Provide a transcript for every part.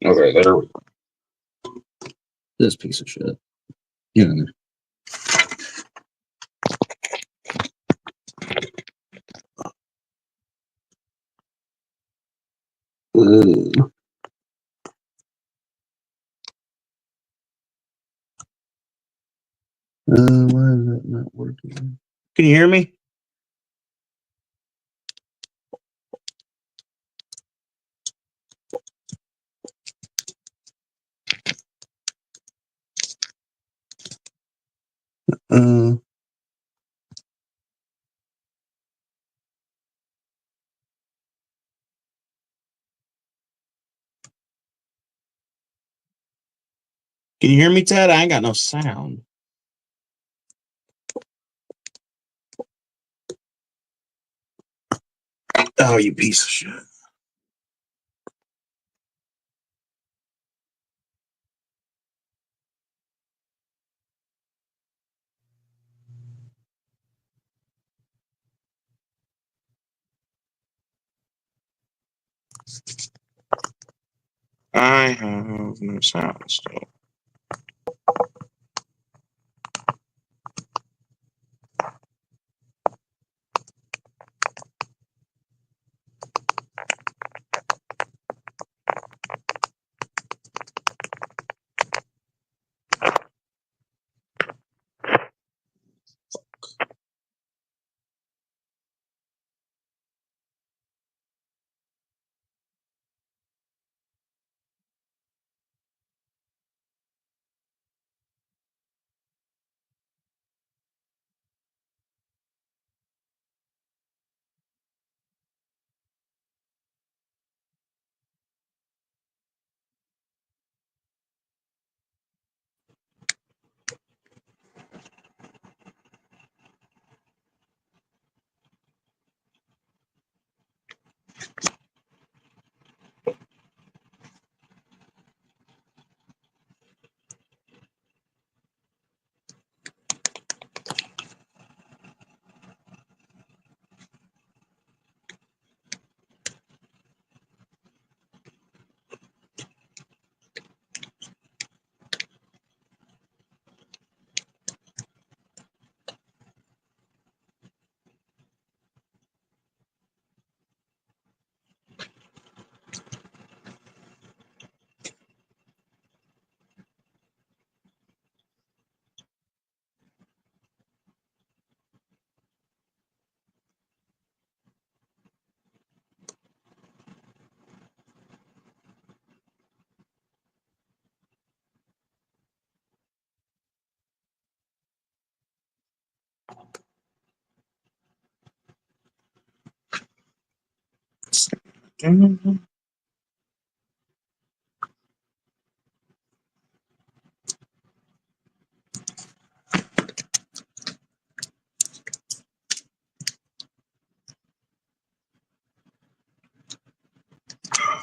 Okay, there we go. This piece of shit. Get in there. Why is that not working? Can you hear me? Can you hear me, Ted? I ain't got no sound. Oh, you piece of shit. I have no sound still.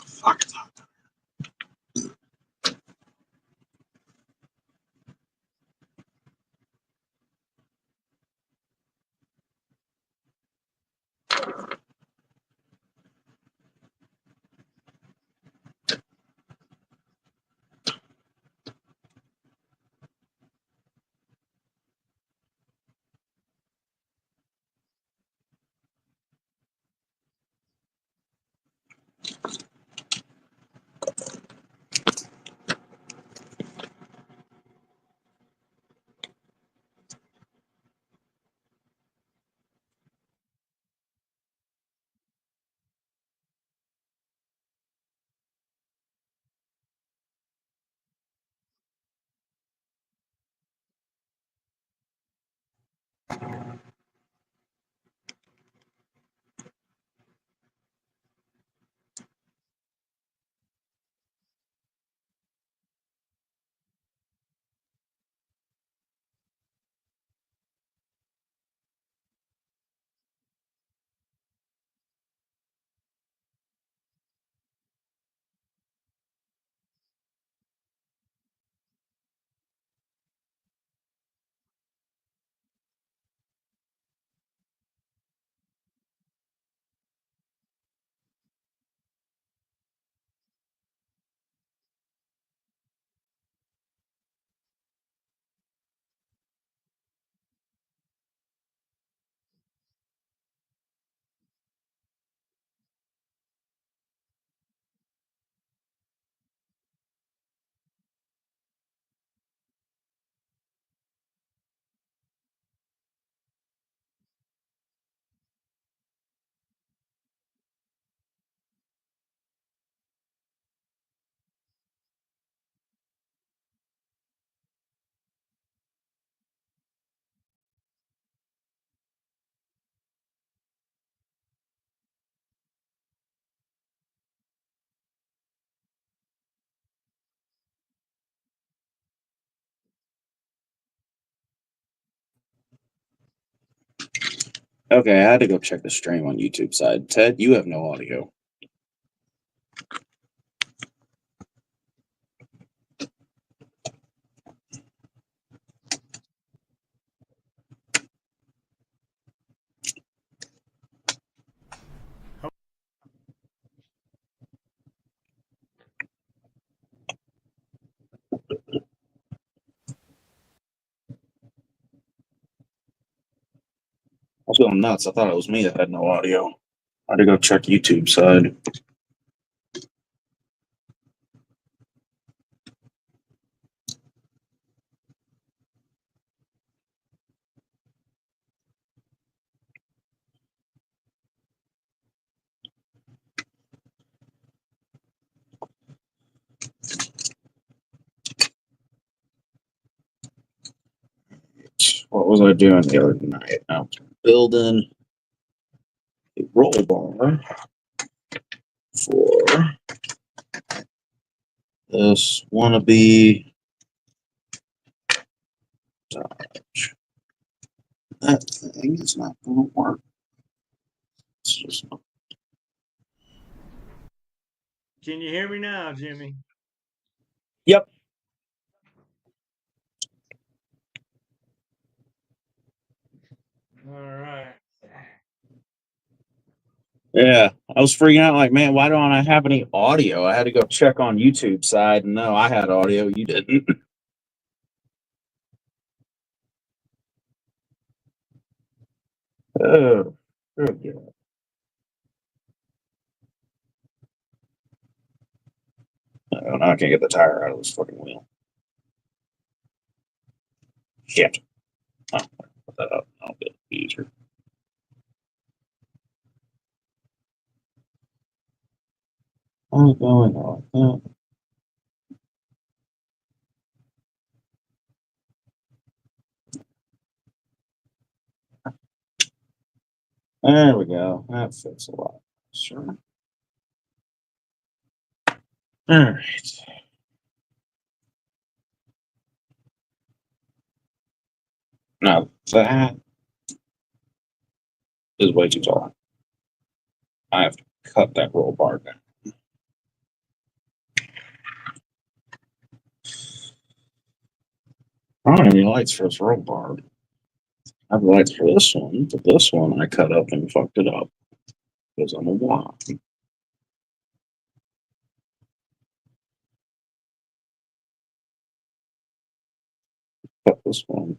Fuck. Okay, I had to go check the stream on YouTube side. Ted, you have no audio. I was going nuts. I thought it was me that had no audio. I had to go check YouTube side. What was I doing the other night? I was building a roll bar for this wannabe Dodge. That thing is not going to work. It's just not. Can you hear me now, Jimmy? Yep. All right. Yeah, I was freaking out like, man, why don't I have any audio? I had to go check on YouTube side. No, I had audio. You didn't. Oh, good God. Oh, now I can't get the tire out of this fucking wheel. Shit. Oh, put that up. I'll get it easier. What's going on? There we go. That fits a lot. Sure. All right. Now that is way too tall. I have to cut that roll bar down. I don't have any lights for this roll bar. I have lights for this one, but this one I cut up and fucked it up because I'm a wop. Cut this one.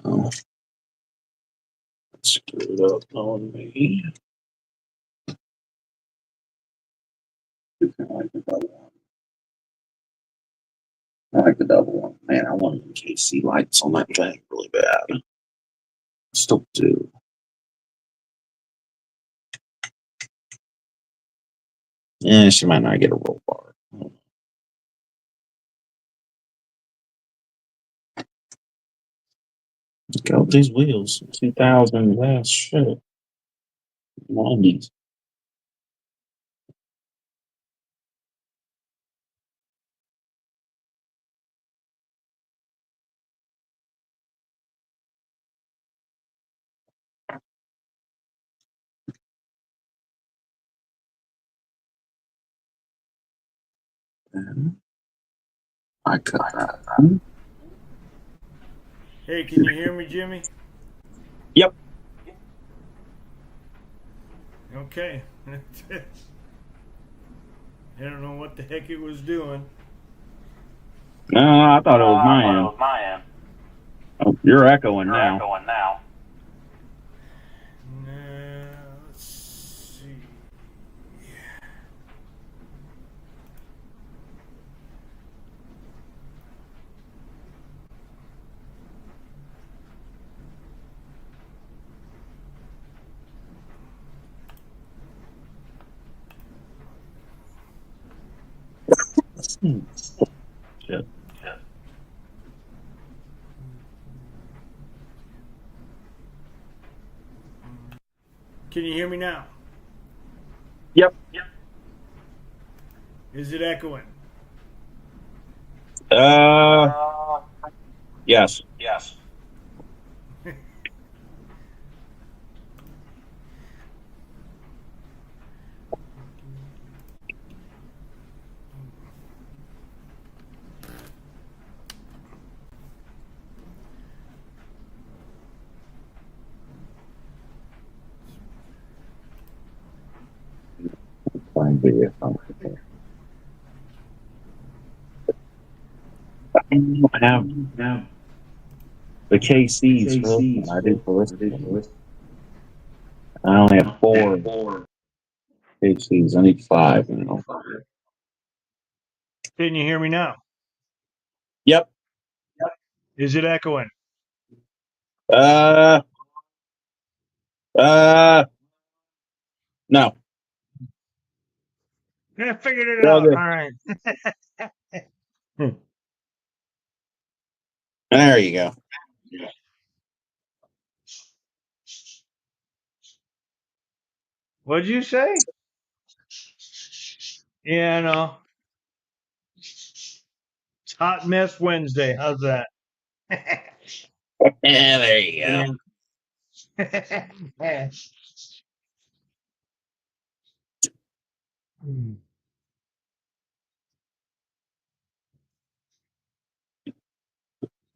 Oh, screwed up on me. I like the double one. I like the double one. Man, I want KC lights on that thing really bad. I still do. Yeah, she might not get a roll bar. Look out these wheels. 2000 last shit. 90s. I cut that. Hey, can you hear me, Jimmy? Yep. Okay. I don't know what the heck it was doing. No, I thought it was my end. Oh, you're echoing now. Let's see. Shit. Can you hear me now? Yep. Is it echoing? Yes. Find video. I don't have the KCs for this one. I do for this one. I only have 4 KCs. I need 5 now. Can you hear me now? Yep. Is it echoing? No. I figured it All out. good. All right. There you go. What'd you say? Yeah, I know. It's Hot Mess Wednesday. How's that? Yeah, there you go.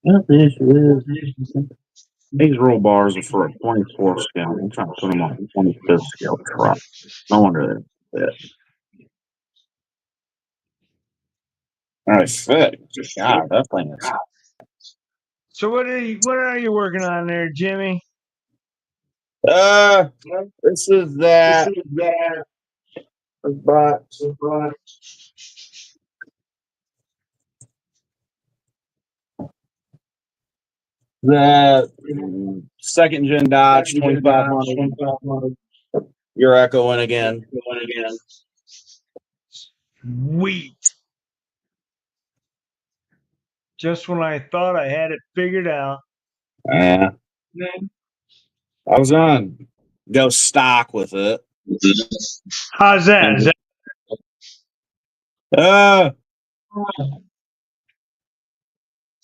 What the issue is, these roll bars are for a 24 scale. I'm trying to put them on a 25th scale truck. No wonder they're fit. All right, fit. God, that thing is. So what are you working on there, Jimmy? This is that. But the second gen Dodge 2500. You're echoing again. Sweet. Just when I thought I had it figured out. Yeah. I was gonna go stock with it. How's that? Is that Uh,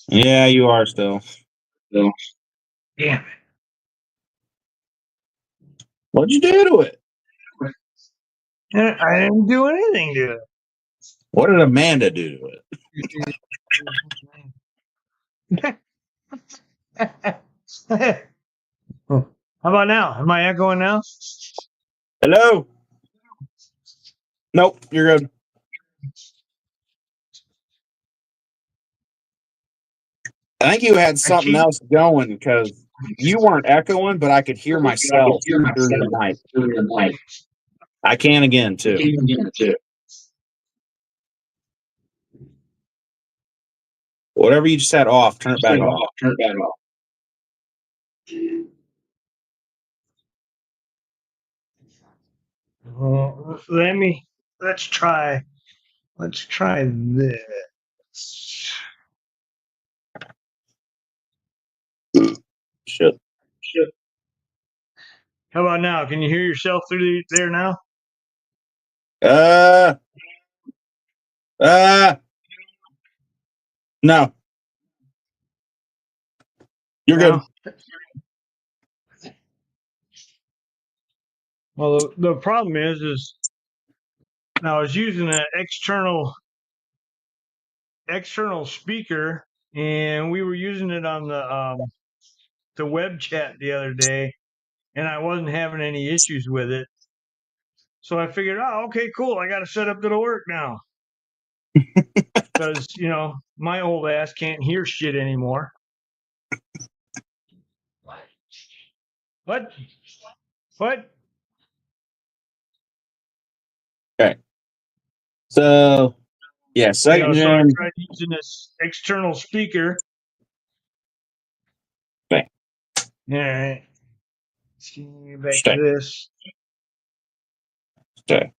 yeah, you are still. damn it. What'd you do to it? I didn't do anything to What did Amanda do to it? it. How about now? Am I echoing now? Hello? Nope, you're good. I think you had something else going because you weren't echoing, but I could hear myself through the mic. I can again too. Whatever you just had off, turn it back on. Well, let's try this. Shit. How about now? Can you hear yourself through there now? No. You're No? good. Well, the problem is I was using an external speaker, and we were using it on the web chat the other day, and I wasn't having any issues with it. So I figured, oh, okay, cool. I got to set up to the work now. Because, my old ass can't hear shit anymore. What? Okay. So, yeah, second So I gen. tried using this external speaker. Okay. All right. Let's get back Stay. to this. Okay.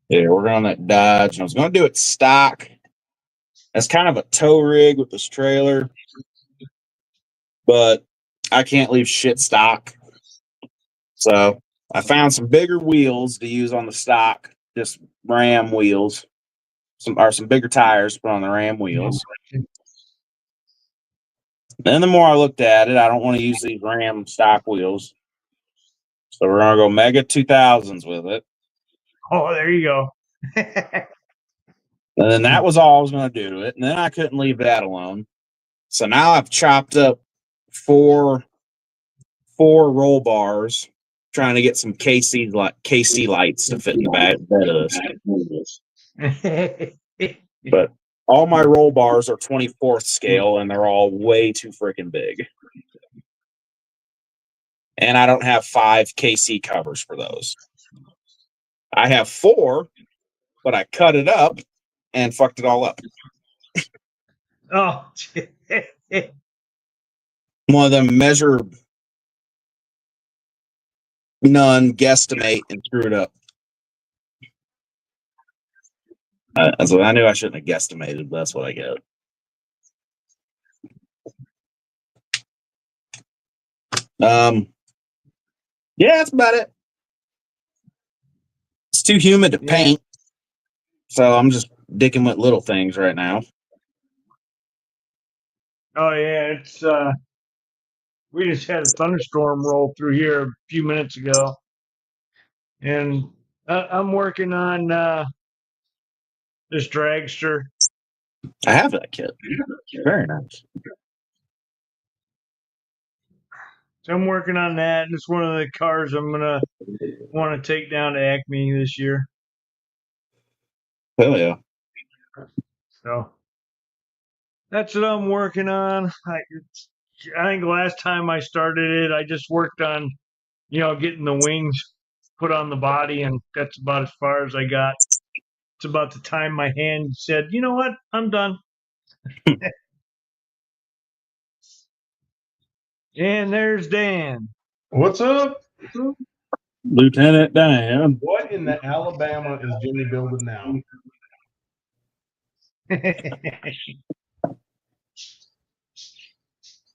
Yeah, we're on that Dodge. I was going to do it stock. That's kind of a tow rig with this trailer, but I can't leave shit stock. So I found some bigger wheels to use on the stock, just Ram wheels. some bigger tires put on the Ram wheels. Then the more I looked at it, I don't want to use these Ram stock wheels. So we're gonna go Mega 2000s with it. Oh, there you go. And then that was all I was gonna do to it. And then I couldn't leave that alone. So now I've chopped up four roll bars, trying to get some KC lights to fit in the bed of this. But all my roll bars are 24th scale, and they're all way too freaking big. And I don't have 5 KC covers for those. I have 4, but I cut it up and fucked it all up. Oh, One of them measure none, guesstimate, and screw it up. So I knew I shouldn't have guesstimated, but that's what I get. Yeah, that's about it. It's too humid to paint, so I'm just dicking with little things right now. Oh yeah, it's we just had a thunderstorm roll through here a few minutes ago, and I'm working on this dragster. I have that kit. Very nice. So I'm working on that, and it's one of the cars I'm gonna want to take down to Acme this year. Hell yeah. So that's what I'm working on. I think last time I started it, I just worked on, getting the wings put on the body, and that's about as far as I got. It's about the time my hand said, you know what, I'm done. And there's Dan. What's up? Lieutenant Dan. What in the Alabama is Jimmy building now?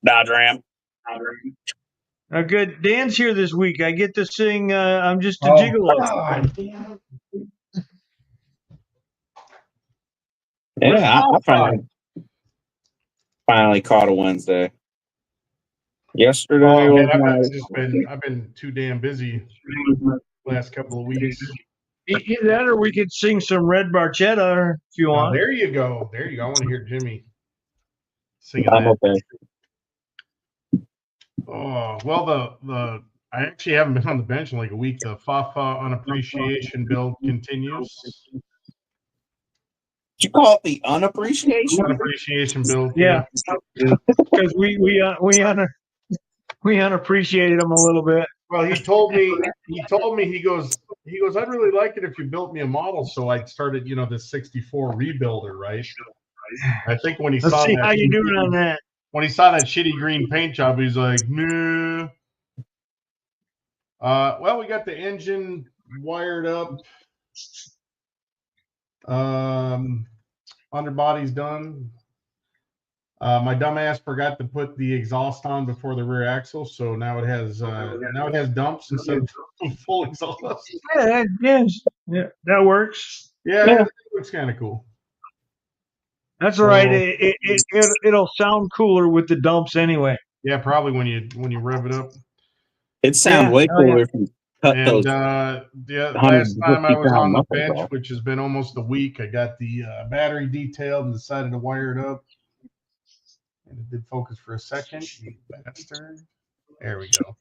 Dodge Ram. Good. Dan's here this week. I get to sing I'm Just a Gigolo. God damn it. Yeah, I finally caught a Wednesday. Yesterday I've been too damn busy last couple of weeks. Either that, or we could sing some Red Barchetta if you want. There you go. I want to hear Jimmy singing I'm that. okay. Oh well, I actually haven't been on the bench in like a week. The Fafa unappreciation build continues. Did you call it the unappreciation? Unappreciation build. Yeah, because we unappreciated him a little bit. Well, he told me he goes, I'd really like it if you built me a model, so I started, this 64 rebuilder, right? I think when he saw how you doing on that. When he saw that shitty green paint job, he's like, nah. Well, we got the engine wired up. Underbody's done. My dumbass forgot to put the exhaust on before the rear axle, so now it has dumps instead of full exhaust. Yeah, that works. Yeah. It looks kind of cool. That's all right. It'll sound cooler with the dumps anyway. Yeah, probably when you rev it up. It sounds way cooler if you cut those. Last time I was on the bench, which has been almost a week, I got the battery detailed and decided to wire it up. And it did focus for a second. You bastard. There we go.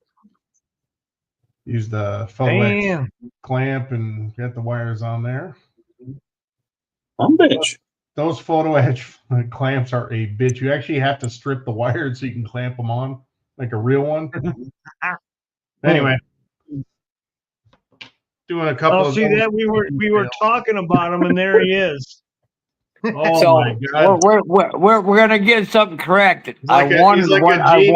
Use the photo X clamp and get the wires on there. Bitch. Those photo edge clamps are a bitch. You actually have to strip the wires so you can clamp them on like a real one. Anyway, doing a couple. Oh, see that we were talking about him, and there he is. Oh so my God! We're gonna get something corrected. He's like a genie.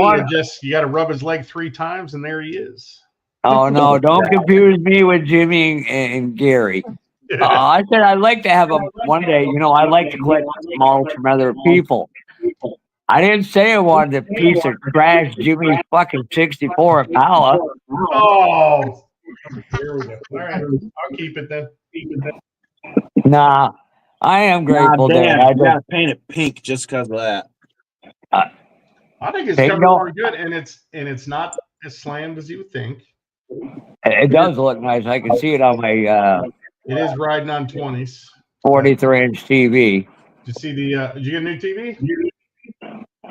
You got to rub his leg 3 times, and there he is. Oh no! Don't confuse me with Jimmy and Gary. I said I'd like to have one day. I like to collect models from other people. I didn't say I wanted a piece of trash Jimmy's fucking 64 Impala. Oh, here we go. All right, I'll keep it then. Nah, I am grateful, Nah, Dan. Dan, you gotta paint it pink just because of that. I think it's Hey, coming no. pretty good, and it's not as slammed as you would think. It does look nice. I can see it on my It is riding on 20s. 43-inch TV. Did you see the? Did you get a new TV?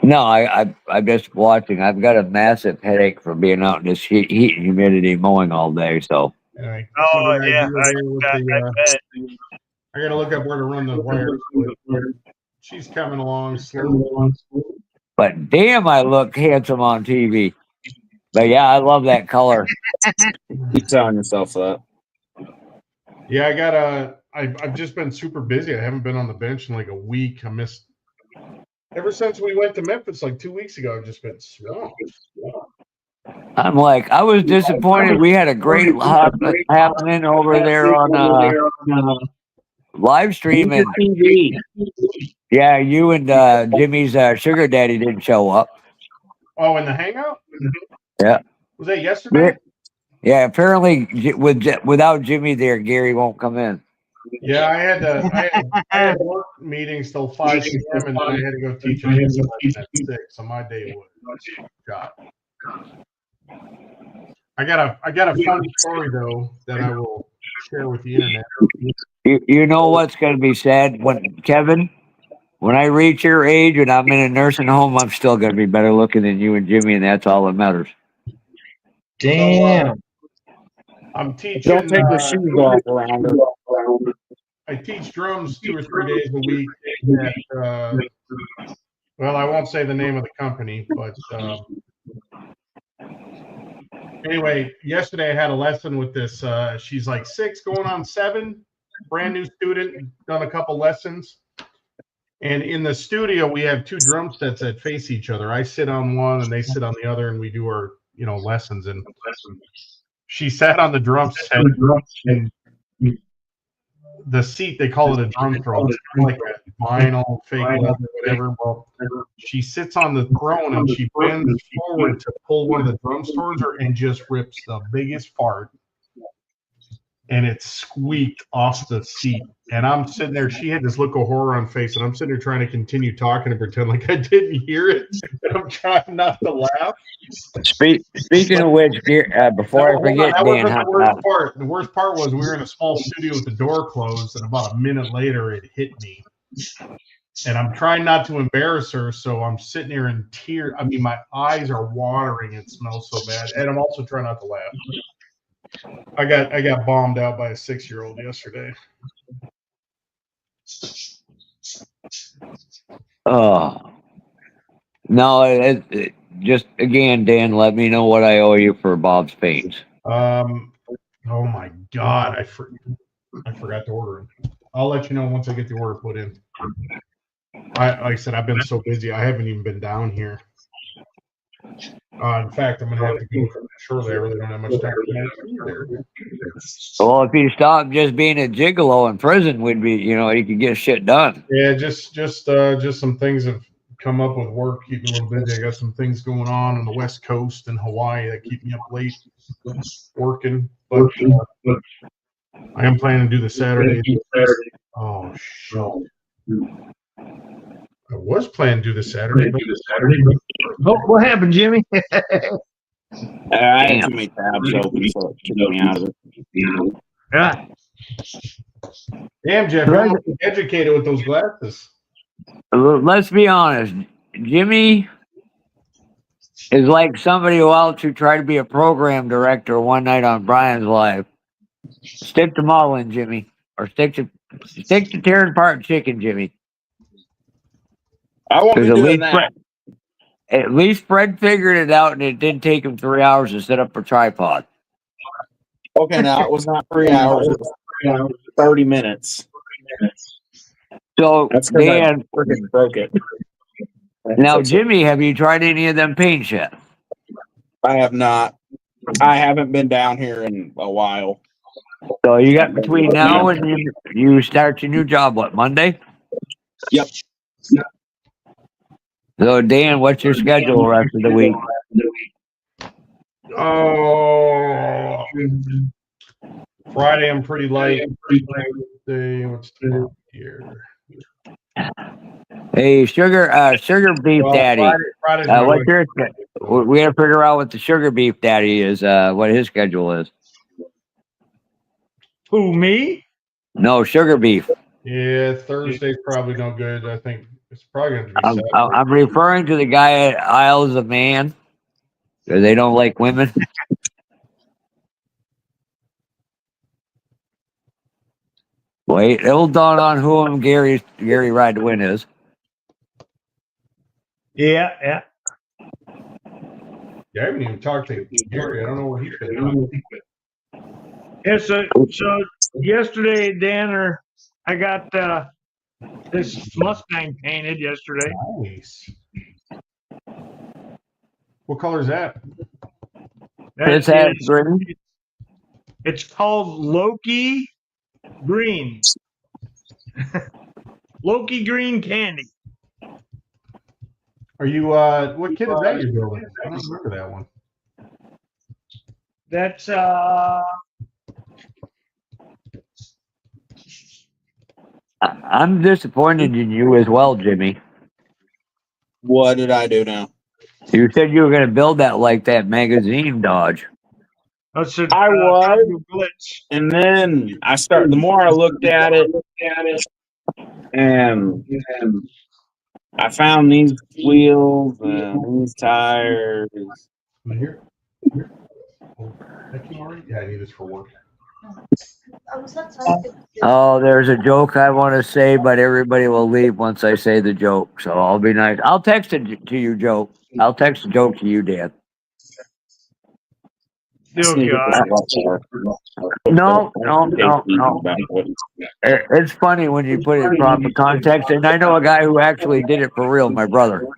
No, I'm just watching. I've got a massive headache from being out in this heat and humidity mowing all day. So Anyway, Oh yeah, I gotta look up where to run the wires. But she's coming along slowly. but damn, I look handsome on TV. But yeah, I love that color. Keep telling yourself that. Yeah, I've just been super busy. I haven't been on the bench in like a week. I missed ever since we went to Memphis like 2 weeks ago. I've just been swamped. I'm like, I was disappointed. We had a great happening over there on live stream, and TV. yeah, you and Jimmy's sugar daddy didn't show up. Oh, in the hangout? Yeah. Was that yesterday? Yeah, apparently without Jimmy there, Gary won't come in. Yeah, I had work meetings till 5 p.m. and then I had to go teach a lesson at 6, so my day was shot. I got a funny story though that I will share with the internet. You know what's going to be sad when I reach your age and I'm in a nursing home, I'm still going to be better looking than you and Jimmy, and that's all that matters. damn. I'm teaching. Don't take the shoes off around her. I teach drums 2 or 3 days a week. At, well, I won't say the name of the company, but anyway, yesterday I had a lesson with this. She's like 6, going on 7, brand new student, done a couple lessons. And in the studio, we have 2 drum sets that face each other. I sit on one and they sit on the other, and we do our lessons. And she sat on the drum set, and the seat, they call it a drum throne. It's kind of like a vinyl, fake leather, whatever. Well, she sits on the throne and she bends forward to pull one of the drums towards her and just rips the biggest fart. And it squeaked off the seat. And I'm sitting there. She had this look of horror on face, and I'm sitting there trying to continue talking and pretend like I didn't hear it. And I'm trying not to laugh. Speaking of which, before I forget, that Dan, wasn't the worst part. The worst part was we were in a small studio with the door closed, and about a minute later, it hit me. And I'm trying not to embarrass her, so I'm sitting here in tears. I mean, my eyes are watering. It smells so bad, and I'm also trying not to laugh. I got bombed out by a 6-year-old yesterday. oh no, it just again, Dan, let me know what I owe you for Bob's paints. Oh my God, I forgot to order them. I'll let you know once I get the order put in. Like I said, I've been so busy. I haven't even been down here. In fact, I'm going to have to go shortly. I really don't have much time either. Well, if you stop just being a gigolo in prison, would be you could get shit done. Yeah, just some things have come up with work, keep me a little busy. I got some things going on the West Coast and Hawaii that keep me up late working. But I am planning to do the Saturday. Oh shit! I was planning to do the Saturday. What happened, Jimmy? I had too many tabs open, so it took me out of it. Yeah. Damn, Jeff, you're educated with those glasses. Let's be honest, Jimmy is like somebody else who tried to be a program director one night on Brian's Live. Stick to modeling, Jimmy, or stick to tearing apart chicken, Jimmy. I won't be doing that. At least Fred figured it out, and it didn't take him 3 hours to set up a tripod. Okay, now it was not 3 hours; it was 30 minutes. So, That's Dan, I freaking broke it. now, Jimmy, have you tried any of them paints yet? I have not. I haven't been down here in a while. So you got between now and you start your new job, what, Monday? Yep. So, Dan, what's your schedule the rest of the week? Oh, Friday I'm pretty light. Thursday, what's tomorrow? here. Hey, sugar beef Well, daddy. Friday's my What's Wednesday. your? We gotta figure out what the sugar beef daddy is. What his schedule is. Who, me? No, sugar beef. Yeah, Thursday's probably no good. I think it's probably going to be I'm, Saturday. I'm referring to the guy at Isles of Man. 'Cause they don't like women. Wait, it'll dawn on who Gary Ride to Win is. Yeah. Yeah, I haven't even talked to Gary. I don't know what he's been doing. Yeah, so yesterday, Danner, I got this Mustang painted yesterday. Nice. What color is that? His hat green. It's called Loki Green. Loki Green Candy. Are you, what kit is that you're building? I don't remember that one. That's I'm disappointed in you as well, Jimmy. What did I do now? You said you were going to build that like that magazine Dodge. that's a I was. Blitz. And then the more I looked at it, and I found these wheels and these tires. Am I here? Oh, that came already? Yeah, I need this for work. Oh, there's a joke I want to say, but everybody will leave once I say the joke. So I'll be nice. I'll text it to you, joke. I'll text the joke to you, Dan. Oh, God. No. It's funny when you put it in proper context, and I know a guy who actually did it for real, my brother.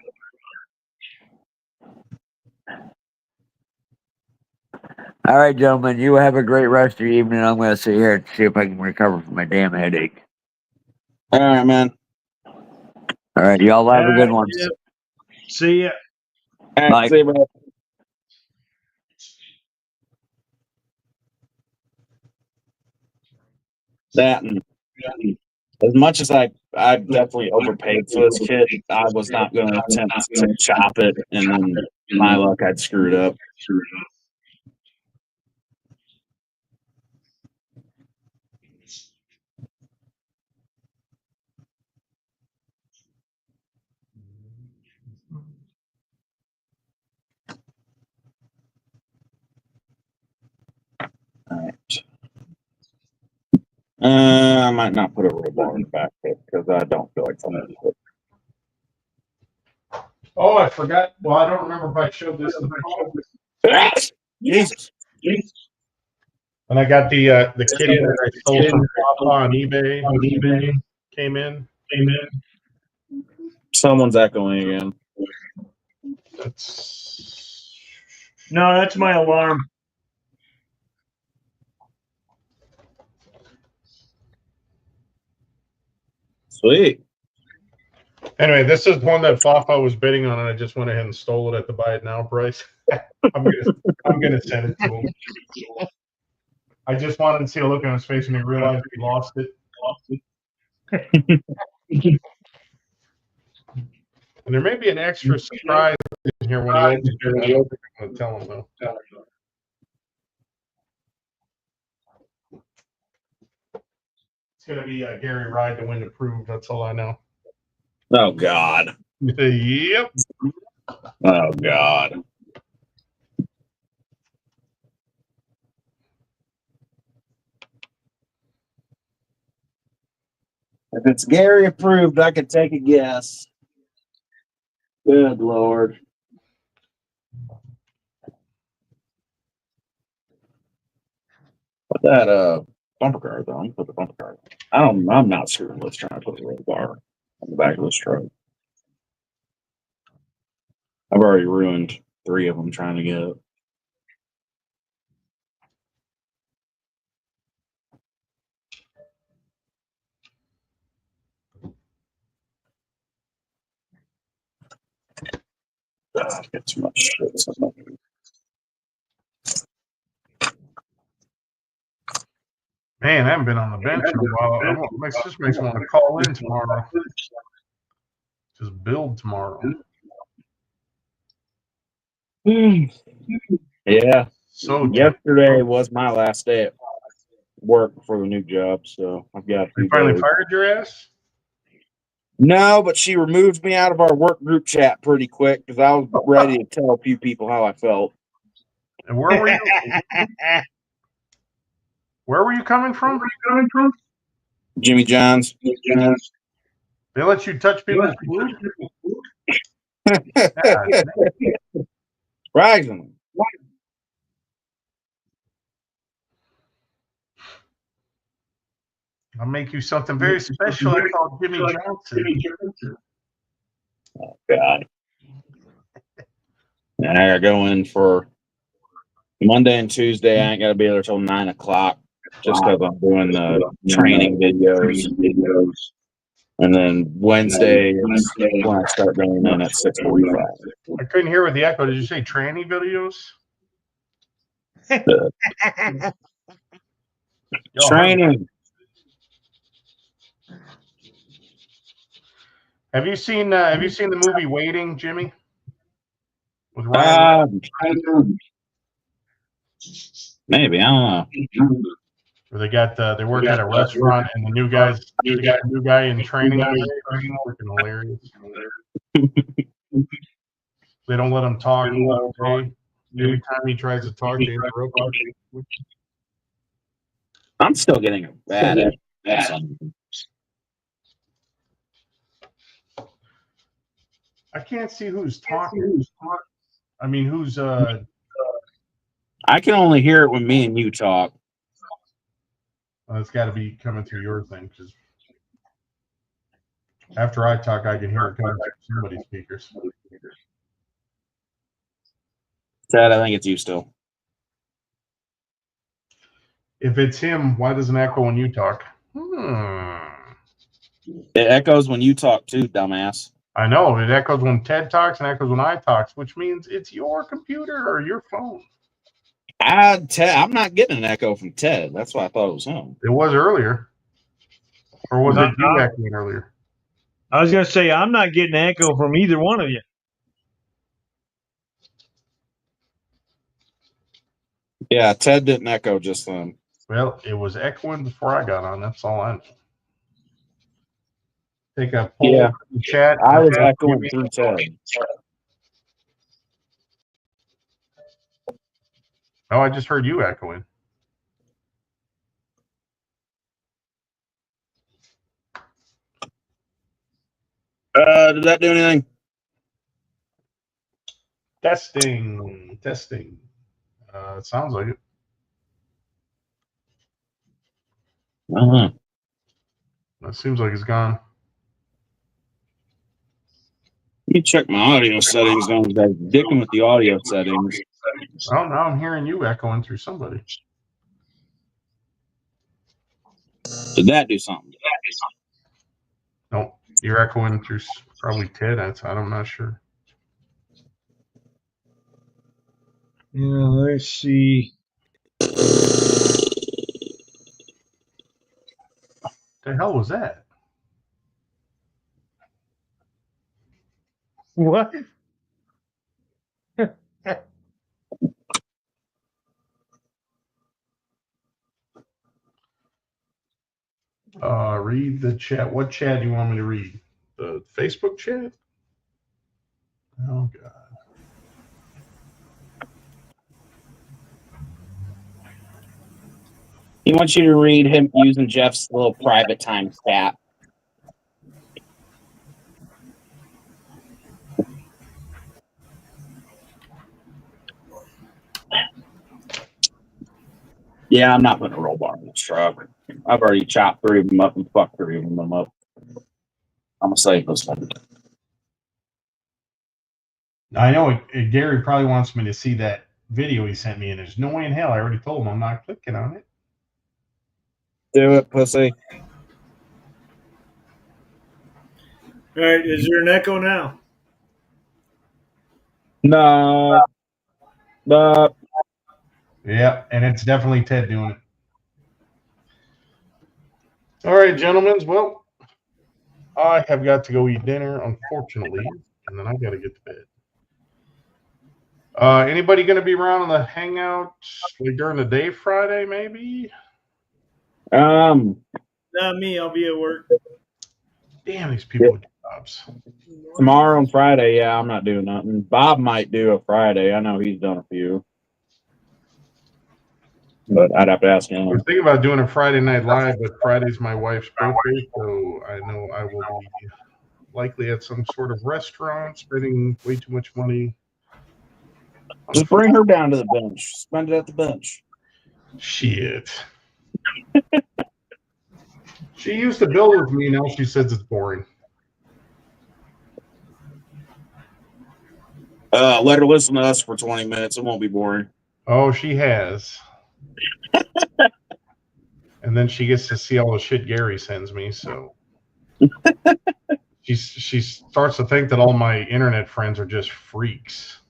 All right, gentlemen, you have a great rest of your evening. I'm going to sit here and see if I can recover from my damn headache. All right, man. All right, y'all have a good one. Yeah. See ya. All right, Bye. see you, bro. That and as much as I definitely overpaid for this kit, I was not going to attempt to chop it, and then my luck, I'd screwed up. All right. I might not put a roll bar in the back because I don't feel like something. Oh, I forgot. Well, I don't remember if I showed this. Jesus. And I got the kitty that I stole from Papa on eBay. Came in. Someone's echoing again. No, that's my alarm. Sweet. Anyway, this is one that Fafa was bidding on, and I just went ahead and stole it at the buy it now price. I'm gonna send it to him. I just wanted to see a look on his face when he realized he lost it. And there may be an extra surprise in here when he opens it. I don't think I'm gonna tell him though. It's gonna be Gary Ride to win approved. That's all I know. Oh God. Yep. Oh God. If it's Gary approved, I could take a guess. Good Lord. Put that bumper guard though. I'm gonna put the bumper guard. I'm not screwing with trying to put the roll bar on the back of this truck. I've already ruined 3 of them trying to get it. God, get too much shit. Man, I haven't been on the bench in a while. My sister makes me want to call in tomorrow. Just build tomorrow. Yeah. So Yesterday was my last day at work for the new job, so I've got a they few finally days. fired your ass? No, but she removed me out of our work group chat pretty quick because I was ready to tell a few people how I felt. And where were you? Where were you coming from? Jimmy John's. They let you touch people's food? Surprisingly. I'll make you something very special. I call Jimmy Johnson. Oh, God. And I gotta go in for Monday and Tuesday. I ain't gotta be there till 9 o'clock just because I'm doing the training videos. And then Wednesday is when I start going in at 6:45. I couldn't hear with the echo. Did you say tranny videos? Y'all Training. Have you seen the movie Waiting, Jimmy? With Ryan. Maybe, I don't know. Where they work at a restaurant and the new got a new guy in training all day. Freaking hilarious. They don't let him talk all day. Every time he tries to talk, they interrupt him. I'm still getting bad at that. I can't see who's talking. I mean, who's I can only hear it when me and you talk. well, it's got to be coming through your thing because after I talk, I can hear it coming through somebody's speakers. Ted, I think it's you still. If it's him, why doesn't it echo when you talk? It echoes when you talk too, dumbass. I know it echoes when Ted talks and echoes when I talk, which means it's your computer or your phone. I'm not getting an echo from Ted. That's why I thought it was him. It was earlier, or was it you echoing earlier? I was going to say I'm not getting an echo from either one of you. Yeah, Ted didn't echo just then. Well, it was echoing before I got on. That's all I know. Take a poll in the chat. I was echoing through Ted. Oh, I just heard you echoing. Did that do anything? Testing. It sounds like it. Uh-huh. It seems like it's gone. Let me check my audio settings. I'm dicking with the audio settings. Oh, now I'm hearing you echoing through somebody. Did that do something? Nope, you're echoing through probably Ted. I'm not sure. Yeah, let's see. The hell was that? What? Read the chat. What chat do you want me to read? The Facebook chat? Oh, God. He wants you to read him using Jeff's little private time stat. Yeah, I'm not putting a roll bar in this truck. I've already chopped 3 of them up and fucked 3 of them up. I'm gonna save this one. I know Gary probably wants me to see that video he sent me, and there's no way in hell. I already told him I'm not clicking on it. Do it, pussy. All right, is there an echo now? No. Yeah, and it's definitely Ted doing it. All right, gentlemen. Well, I have got to go eat dinner, unfortunately, and then I got to get to bed. Anybody going to be around on the hangout like during the day Friday, maybe? Not me. I'll be at work. Damn, these people with jobs. Tomorrow and Friday, yeah, I'm not doing nothing. Bob might do a Friday. I know he's done a few. But I'd have to ask I him. was thinking about doing a Friday night live, but Friday's my wife's birthday, so I know I will be likely at some sort of restaurant, spending way too much money. Just bring her down to the bench. Spend it at the bench. Shit. She used to build with me, now she says it's boring. Let her listen to us for 20 minutes. It won't be boring. Oh, she has. And then she gets to see all the shit Gary sends me, so she starts to think that all my internet friends are just freaks.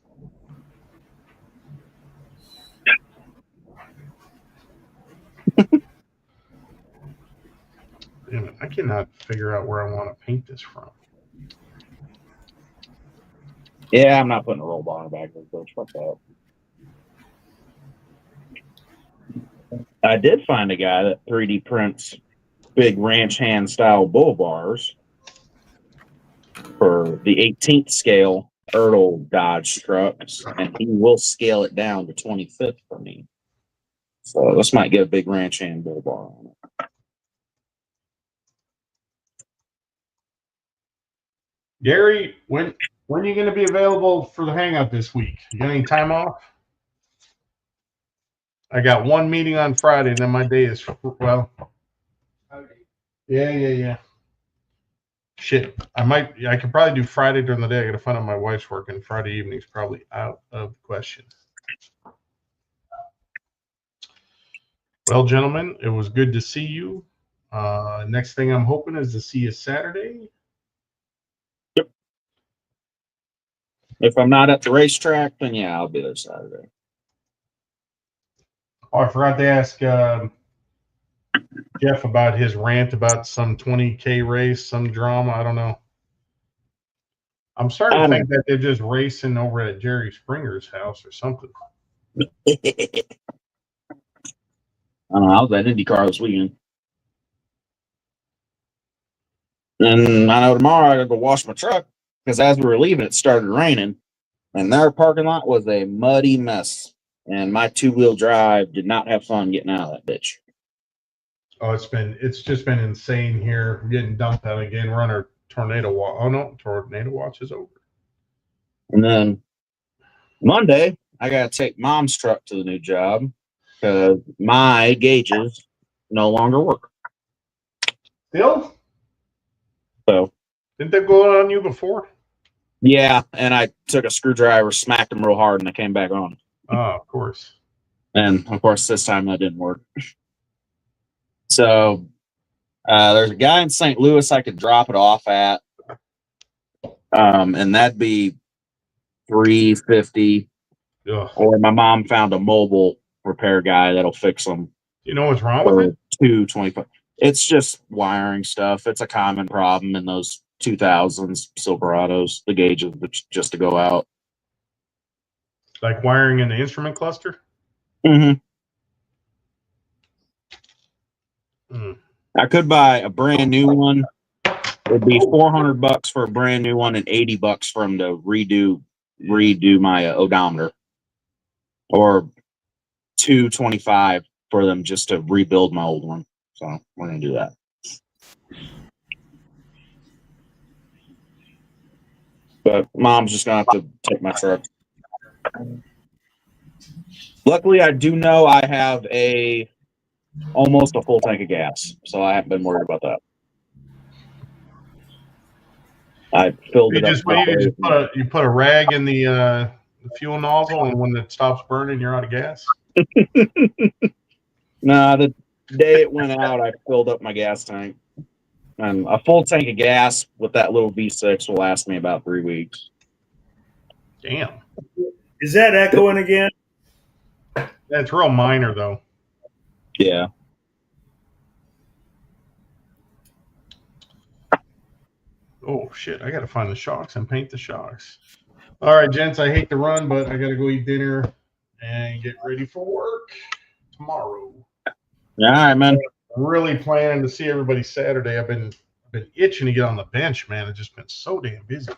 Damn it, I cannot figure out where I want to paint this from. Yeah, I'm not putting a roll bar in the back of the coach. Fuck that. I did find a guy that 3D prints big ranch hand style bull bars for the 18th scale Ertl Dodge trucks, and he will scale it down to 25th for me. So this might get a big ranch hand bull bar on it. Gary, when are you going to be available for the hangout this week? You got any time off? I got one meeting on Friday, and then my day is, well, yeah. Shit, I could probably do Friday during the day. I got to find out my wife's working. Friday evening's probably out of the question. Well, gentlemen, it was good to see you. Next thing I'm hoping is to see you Saturday. Yep. If I'm not at the racetrack, then yeah, I'll be there Saturday. Oh, I forgot to ask Jeff about his rant about some 20K race, some drama. I don't know. I'm starting to think that they're just racing over at Jerry Springer's house or something. I don't know. I was at IndyCar this weekend. And I know tomorrow I got to go wash my truck because as we were leaving, it started raining. And their parking lot was a muddy mess. And my two-wheel drive did not have fun getting out of that bitch. Oh, it's just been insane here. We're getting dumped out again. We're on our tornado watch. Oh no, tornado watch is over. And then Monday, I got to take Mom's truck to the new job because my gauges no longer work. Still? So Didn't that go on you before? yeah, and I took a screwdriver, smacked them real hard, and they came back on. Oh, of course. And of course, this time that didn't work. So there's a guy in St. Louis I could drop it off at, and that'd be $350. Ugh. Or my mom found a mobile repair guy that'll fix them. You know what's wrong with it? $225. It's just wiring stuff. It's a common problem in those 2000s Silverados. The gauges just to go out. Like wiring in the instrument cluster? Mm-hmm. Mm. I could buy a brand new one. It'd be $400 for a brand new one and $80 for him to redo my odometer, or $225 for them just to rebuild my old one. So we're gonna do that. But Mom's just gonna have to take my truck. Luckily, I do know I have almost a full tank of gas, so I haven't been worried about that. I filled it up. You put a rag in the fuel nozzle, and when it stops burning, you're out of gas. Nah, the day it went out, I filled up my gas tank. And a full tank of gas with that little V6 will last me about 3 weeks. Damn. Is that echoing again? That's real minor, though. Yeah. Oh shit! I gotta find the shocks and paint the shocks. All right, gents. I hate to run, but I gotta go eat dinner and get ready for work tomorrow. Yeah, all right, man. Really planning to see everybody Saturday. I've been itching to get on the bench, man. I've just been so damn busy.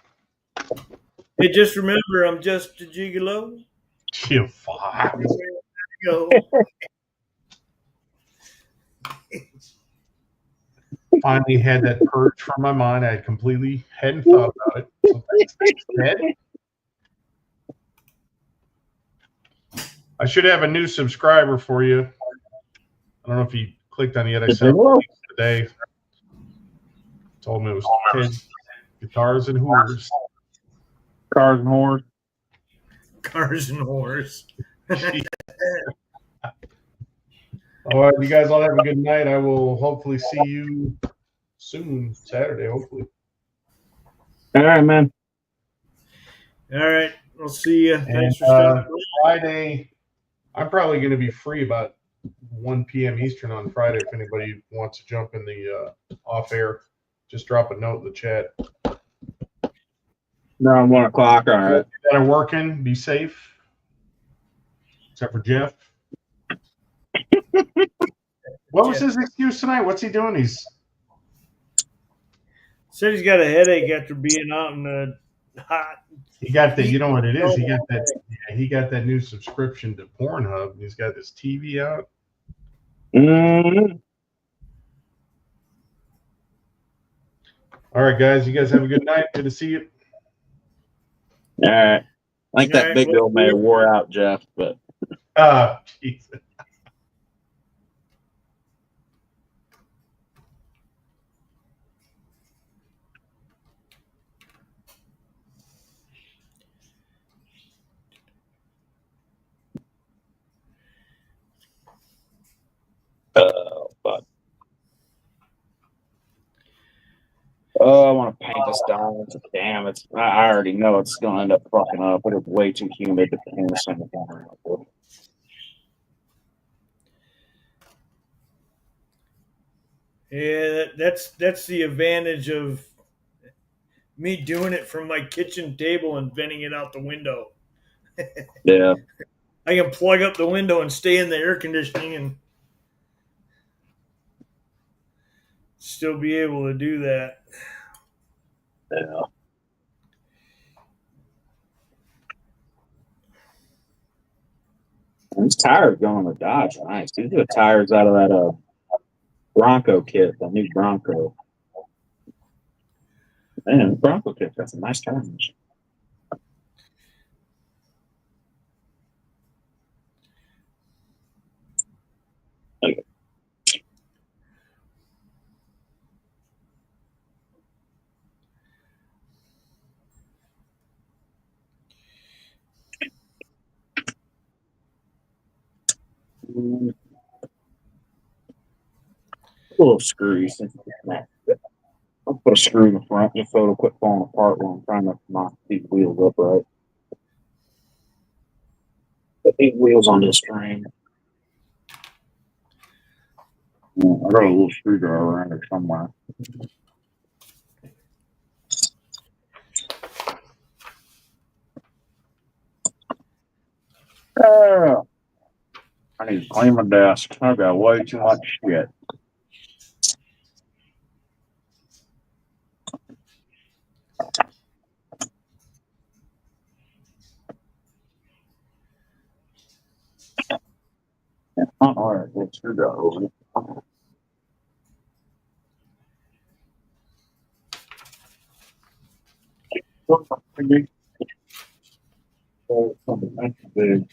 Hey, just remember, I'm just a gigolo. Chill, fuck. Go. Finally had that purge from my mind. I completely hadn't thought about it. So thanks, Ed. I should have a new subscriber for you. I don't know if you clicked on it yet. I sent it today. Told me it was 10 guitars and Hooters. Cars and whores. Cars and whores. All right, you guys all have a good night. I will hopefully see you soon, Saturday, hopefully. All right, man. All right. I'll see you. And Thanks for stopping. Friday, I'm probably going to be free about 1 p.m. Eastern on Friday. If anybody wants to jump in the off air, just drop a note in the chat. Around 1 o'clock. All right. That are working, be safe. Except for Jeff. What was his excuse tonight? What's he doing? He's Said he's got a headache after being out in the hot. he got that. You know what it is? He got that. Yeah, he got that new subscription to Pornhub. He's got this TV out. Mm-hmm. All right, guys. You guys have a good night. Good to see you. All right. I think All that right, big well, bill may have wore out, Jeff, but Jesus. but I want to paint this down. Damn, I already know it's going to end up fucking up. But it's way too humid to paint this on the camera. Yeah, that's the advantage of me doing it from my kitchen table and venting it out the window. Yeah. I can plug up the window and stay in the air conditioning and still be able to do that. Yeah. These tires going to Dodge. Nice. These are the tires out of that Bronco kit, the new Bronco. Man, the Bronco kit got some nice tires. Okay. A little screws. I'll put a screw in the front just so it'll quit falling apart when I'm trying to knock these wheels up right. Put these wheels on this frame. Yeah, I got a little screwdriver around there somewhere. I need to clean my desk. I've got way too much shit. All right, let's screwdriver. Big.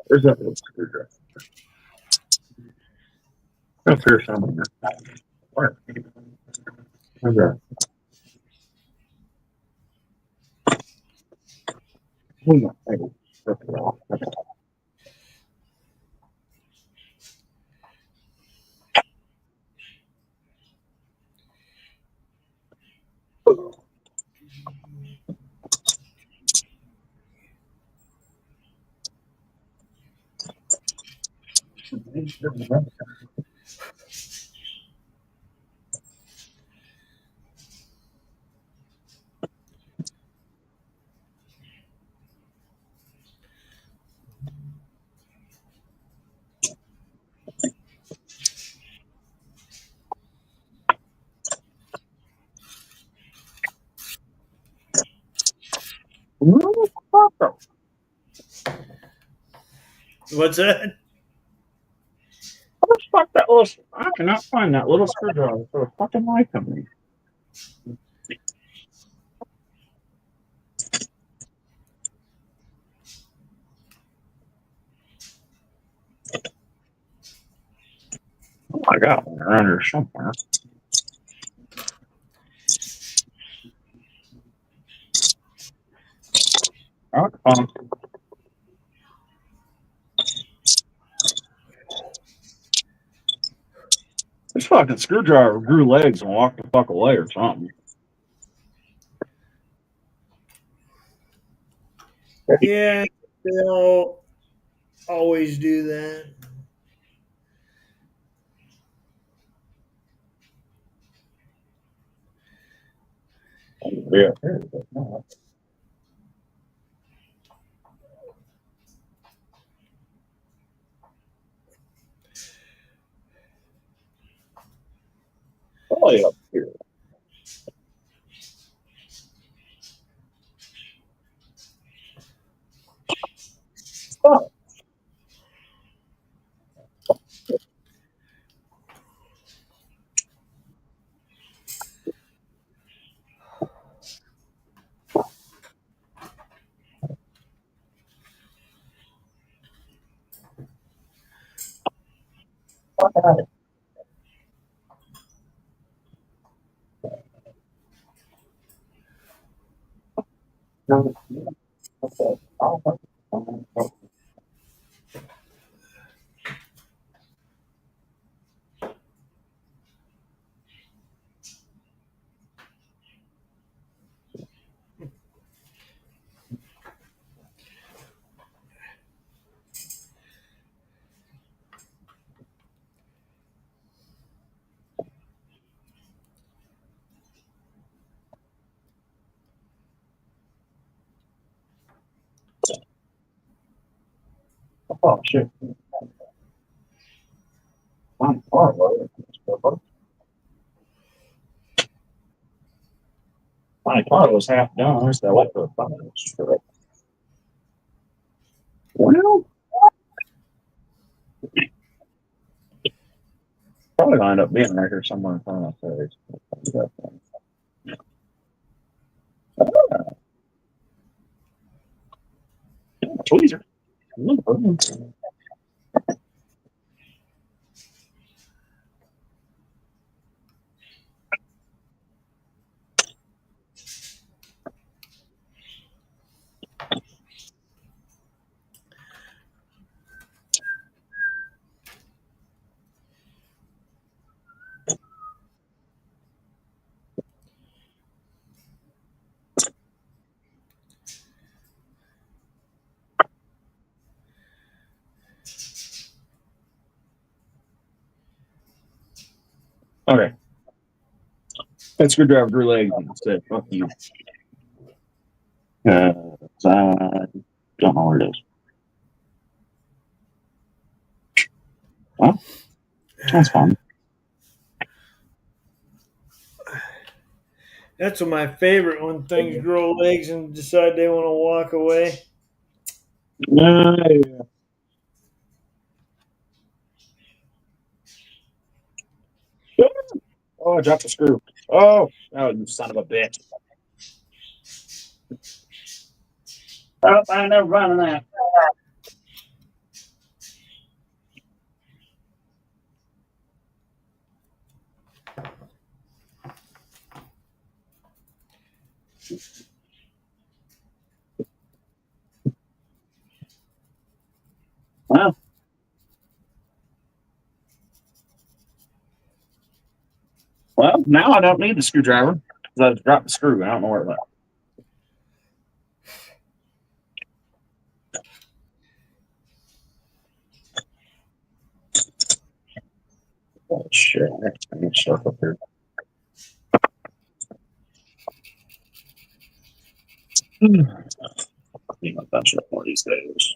Where's that little screwdriver? Up here somewhere. Where? Where's that? What's that? Fuck that little. I cannot find that little screwdriver for a fucking life of me. Oh, I got one around here somewhere. Oh, this fucking screwdriver grew legs and walked the fuck away or something. Yeah, they'll always do that. Yeah. Probably up here. Oh. Oh shit. My car was half done. So I went for a fucking strip. Well, probably gonna end up being right here somewhere in front of my face. Tweezer. Okay. That screwdriver drew legs and said, fuck you. I don't know where it is. Well, that's fine. That's my favorite when things grow legs and decide they want to walk away. Yeah. Oh, I dropped the screw. Oh, you son of a bitch. Oh, I never run that. Well, now I don't need the screwdriver because I dropped the screw. I don't know where it went. Oh, shit. I need stuff up here. I need my bunch up one of these days.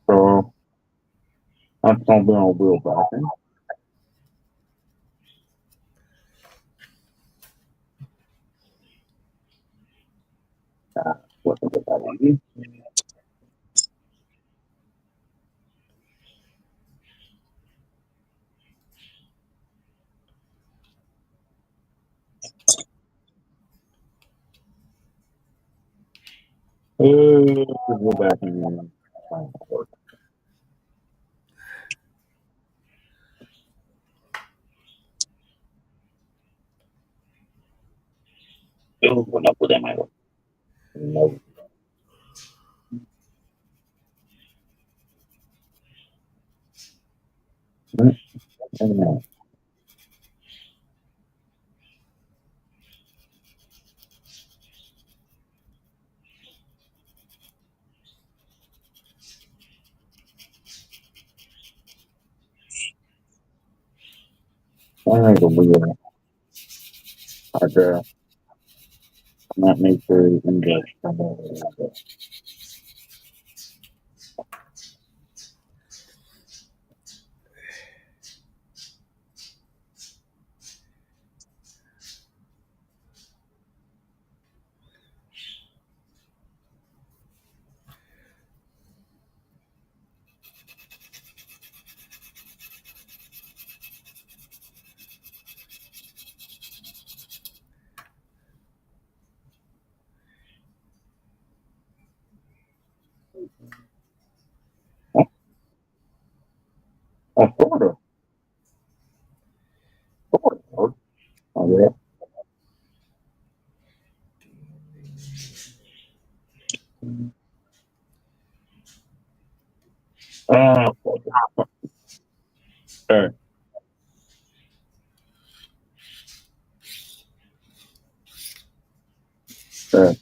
So I'm going to be on wheel backing. What the fuck I need? Wheel backing. Went up with them. I no. I the wheel. I not make sure you can get from there. Oh, Florida. Florida. Oh, yeah. Sure. Sure.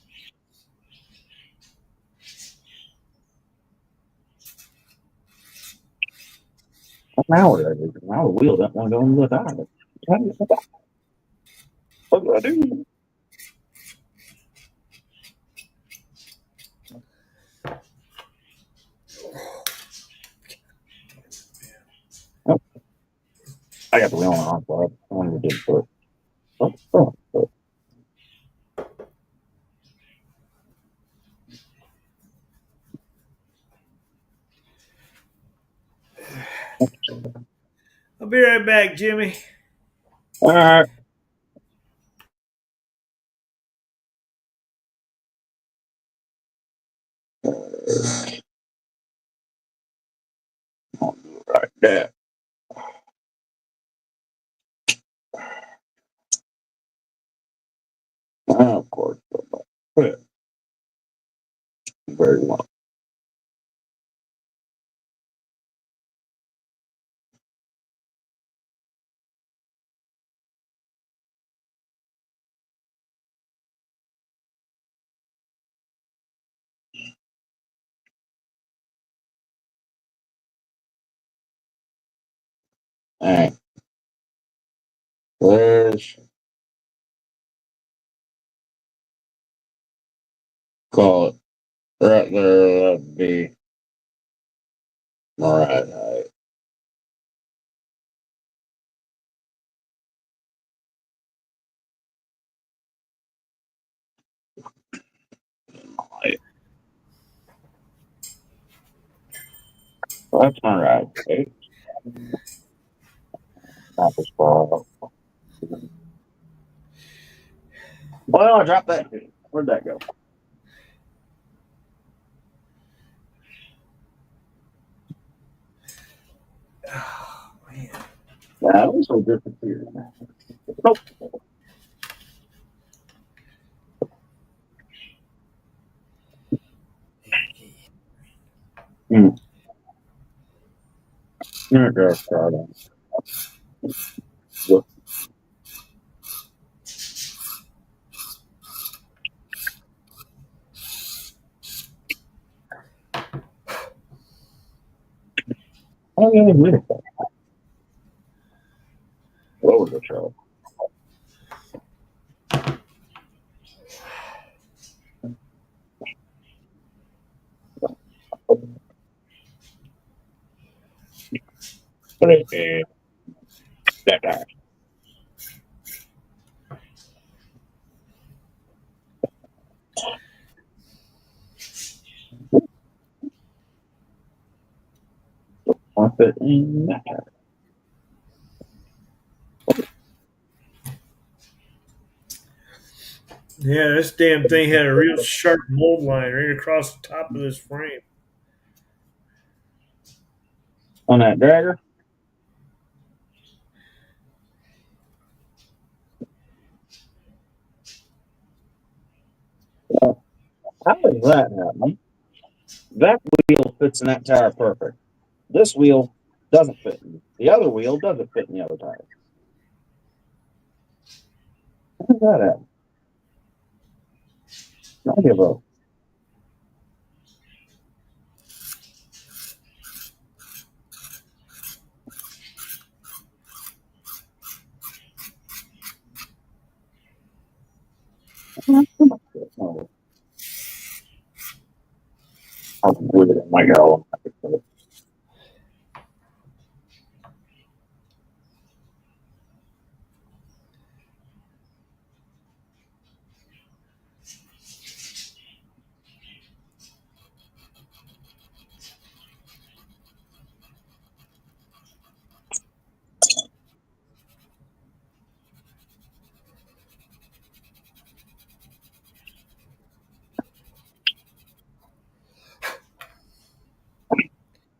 Now it is. Now the wheel doesn't want to go on the side. What do I do? Oh, I got the wheel on, so I wanted to do it. Oh. I'll be right back, Jimmy. All right. I'll do it right there. Of course. But very well. All right. Let's call it right there. That'd be all right. All right. Well, that's all right. Okay. Not this far. Well, I dropped that. Where'd that go? Oh, man. That was so different here. Nope. There it goes, Friday. Look. Oh, yeah, wait a second. Lower the show. That guy. Want it in that guy. Yeah, this damn thing had a real sharp mold line right across the top of this frame. On that dagger? How does that happen? That wheel fits in that tire perfect. This wheel doesn't fit. The other wheel doesn't fit in the other tire. How does that happen? I give up. I'll with it in my go.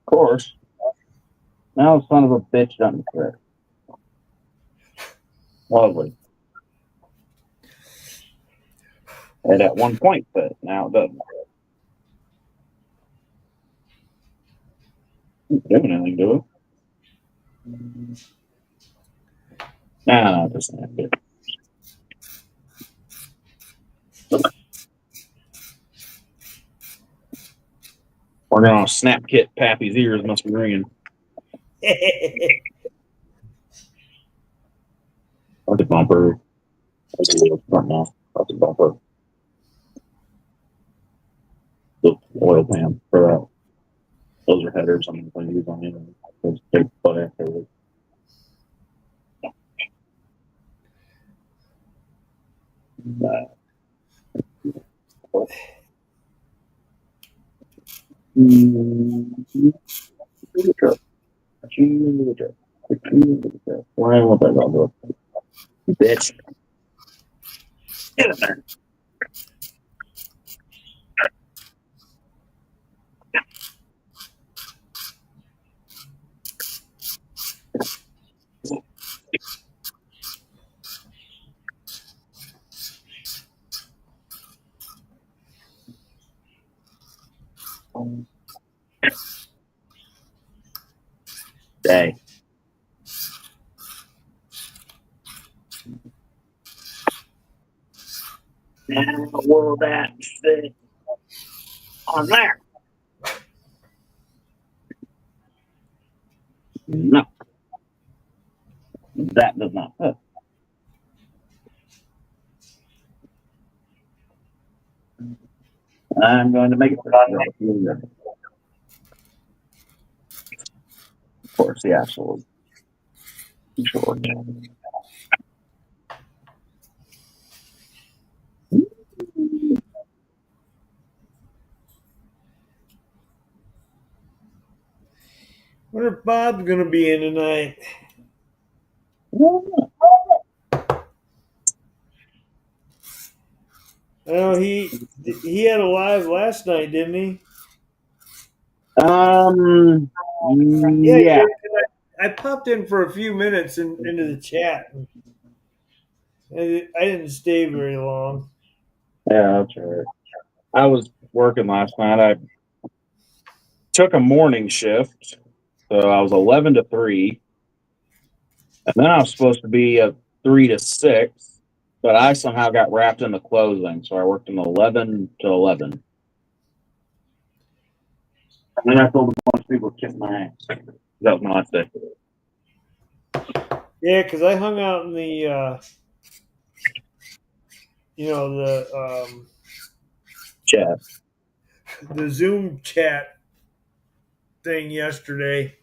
Of course. Now the son of a bitch doesn't fit. Lovely. And at one point fit. Now it doesn't. Doesn't doing anything to it. Nah, just not good. We're gonna snap kit Pappy's ears must be ringing. That's a bumper. That's a little front off. That's a bumper. The oil pan for that. Those are headers I'm going to use on you. Those big butt after. Why won't that go? Bitch. Get in there. Day. Now will that fit on there? No. That does not fit. I'm going to make it for of course, the actual short. Wonder if Bob's gonna be in tonight. Oh, he had a live last night, didn't he? Yeah. Yeah. I I popped in for a few minutes into the chat. I didn't stay very long. Yeah, that's right. I was working last night. I took a morning shift, so I was 11 to 3, and then I was supposed to be at 3 to 6, but I somehow got wrapped in the closing, so I worked from 11 to 11. And then I told a bunch of people to kiss my ass. That was my last day. Yeah, because I hung out in the, the Chat. the Zoom chat thing yesterday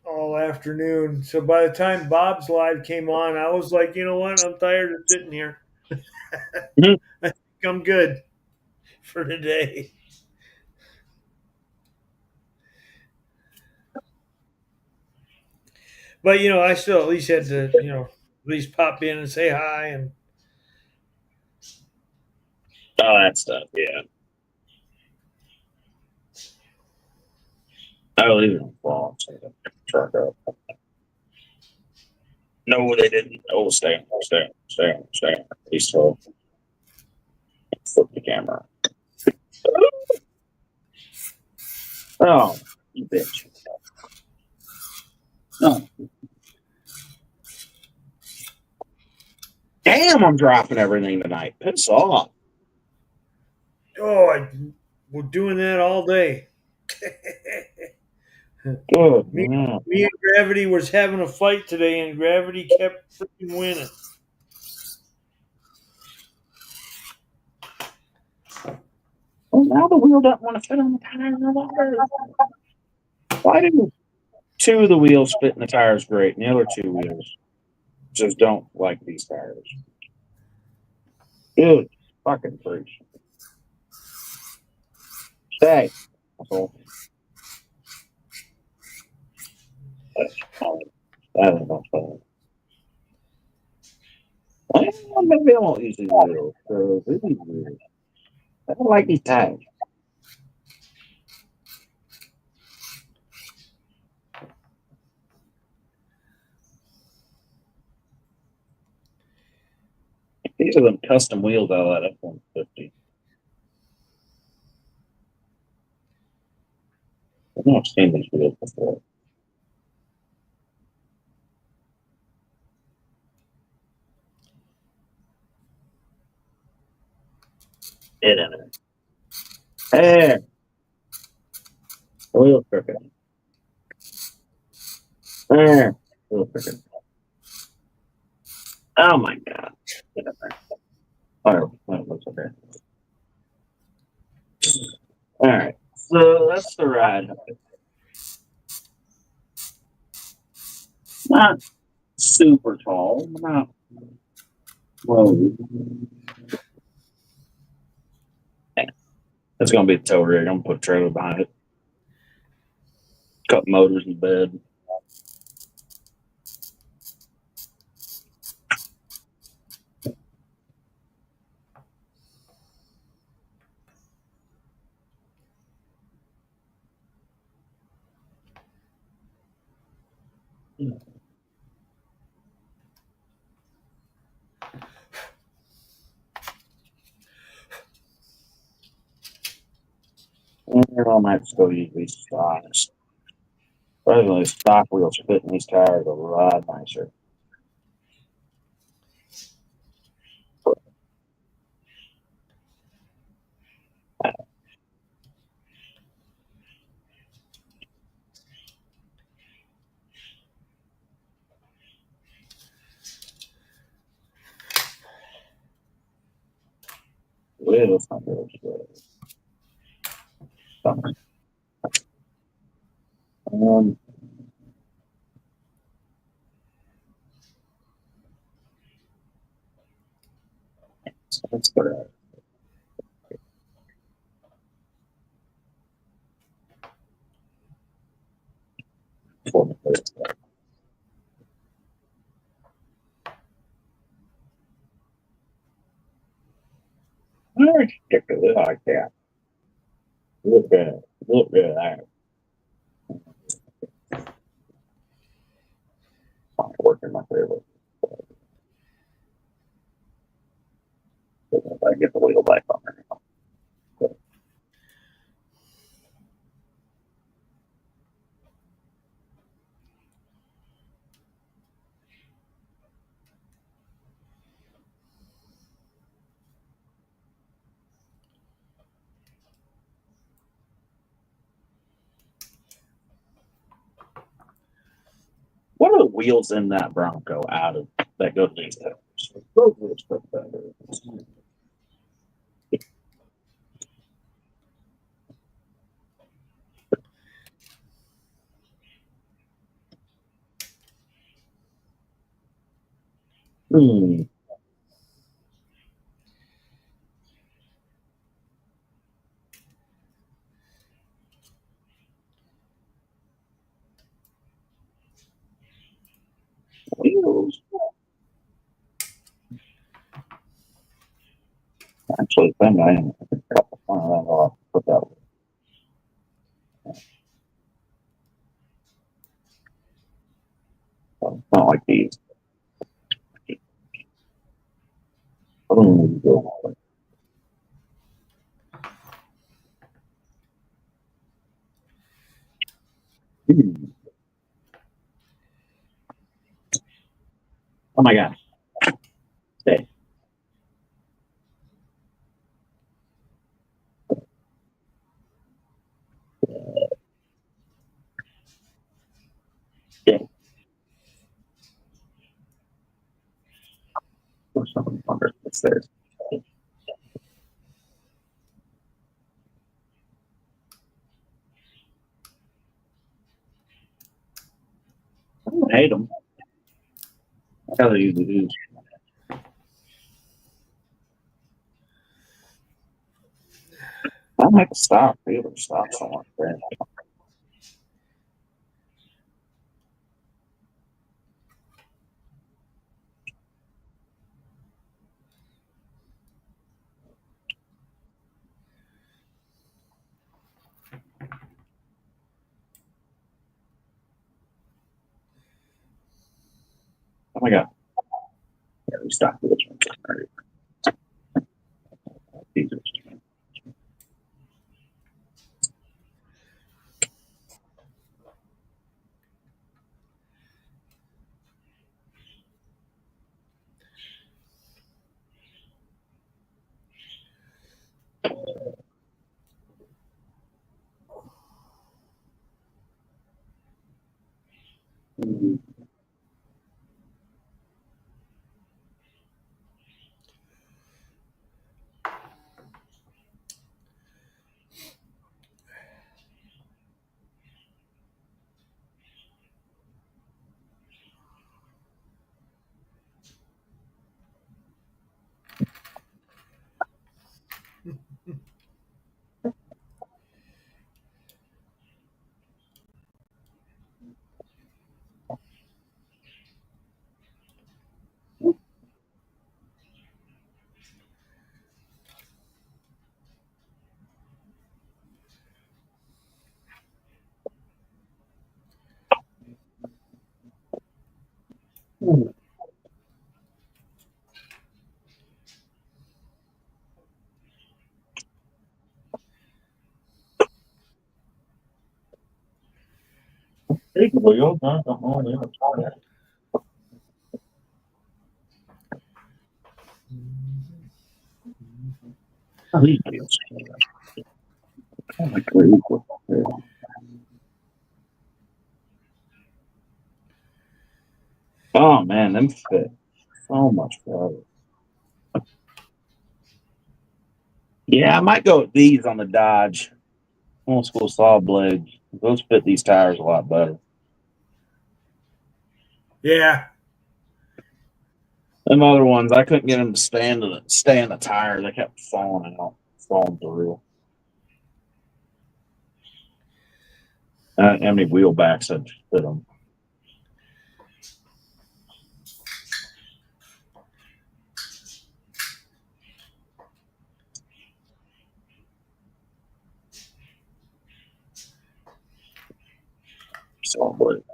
all afternoon. So by the time Bob's live came on, I was like, you know what? I'm tired of sitting here. Mhm. I think I'm good for today. But I still at least had to, at least pop in and say hi and All that stuff, yeah. I will leave it on fall. So the truck up. No, they didn't. Oh, stay on. At least so. Flip the camera. Oh, you bitch. Oh. Damn, I'm dropping everything tonight. Piss off. we're doing that all day. Good. me, Yeah. me and Gravity was having a fight today, and Gravity kept freaking winning. Well, now the wheel doesn't want to fit on the tire. Why do 2 of the wheels fit in the tires great, and the other 2 wheels just don't like these tires? Dude, fucking freak. Stay. Asshole. That ain't no fun. Well, maybe I won't use these wheels. So these wheels. I don't like these tires. These are them custom wheels out of that F-150. I've not seen these wheels before. Get in there. Hey! The wheel's crooked. There. Wheel's crooked. Oh my god. Get in there. Oh, that looks okay. Alright. So that's the ride. Not super tall. Not well. It's gonna be a tow rig. I'm gonna put a trailer behind it. Cut motors in bed. I might just go use these stocks. Presently, stock wheels fit in these tires a lot nicer. Wheels not really good. Um, so let's put it. Stick to it like that. Look at that. my favorite. If I get the wheel back on there. What are the wheels in that Bronco out of that go to these tires? Those wheels fit better. Hmm. Wheels. Actually, I think I am. I'll put that. Not like these. Oh, oh my God. Stay. Stay. Or something under this there. I don't hate them. I gotta use these. I might have to stop. Be able to stop somewhere there. Oh my God. Yeah, we stopped this one. All right. These are- Big wheels, huh? Don't know, yeah. Oh, these wheels. Oh, my God. Yeah. Oh man, them fit so much better. Yeah, I might go with these on the Dodge. Old school saw blades. Those fit these tires a lot better. Yeah. Them other ones, I couldn't get them to stay in the tire. They kept falling out, falling through. How many wheel backs had fit them? Saw blades.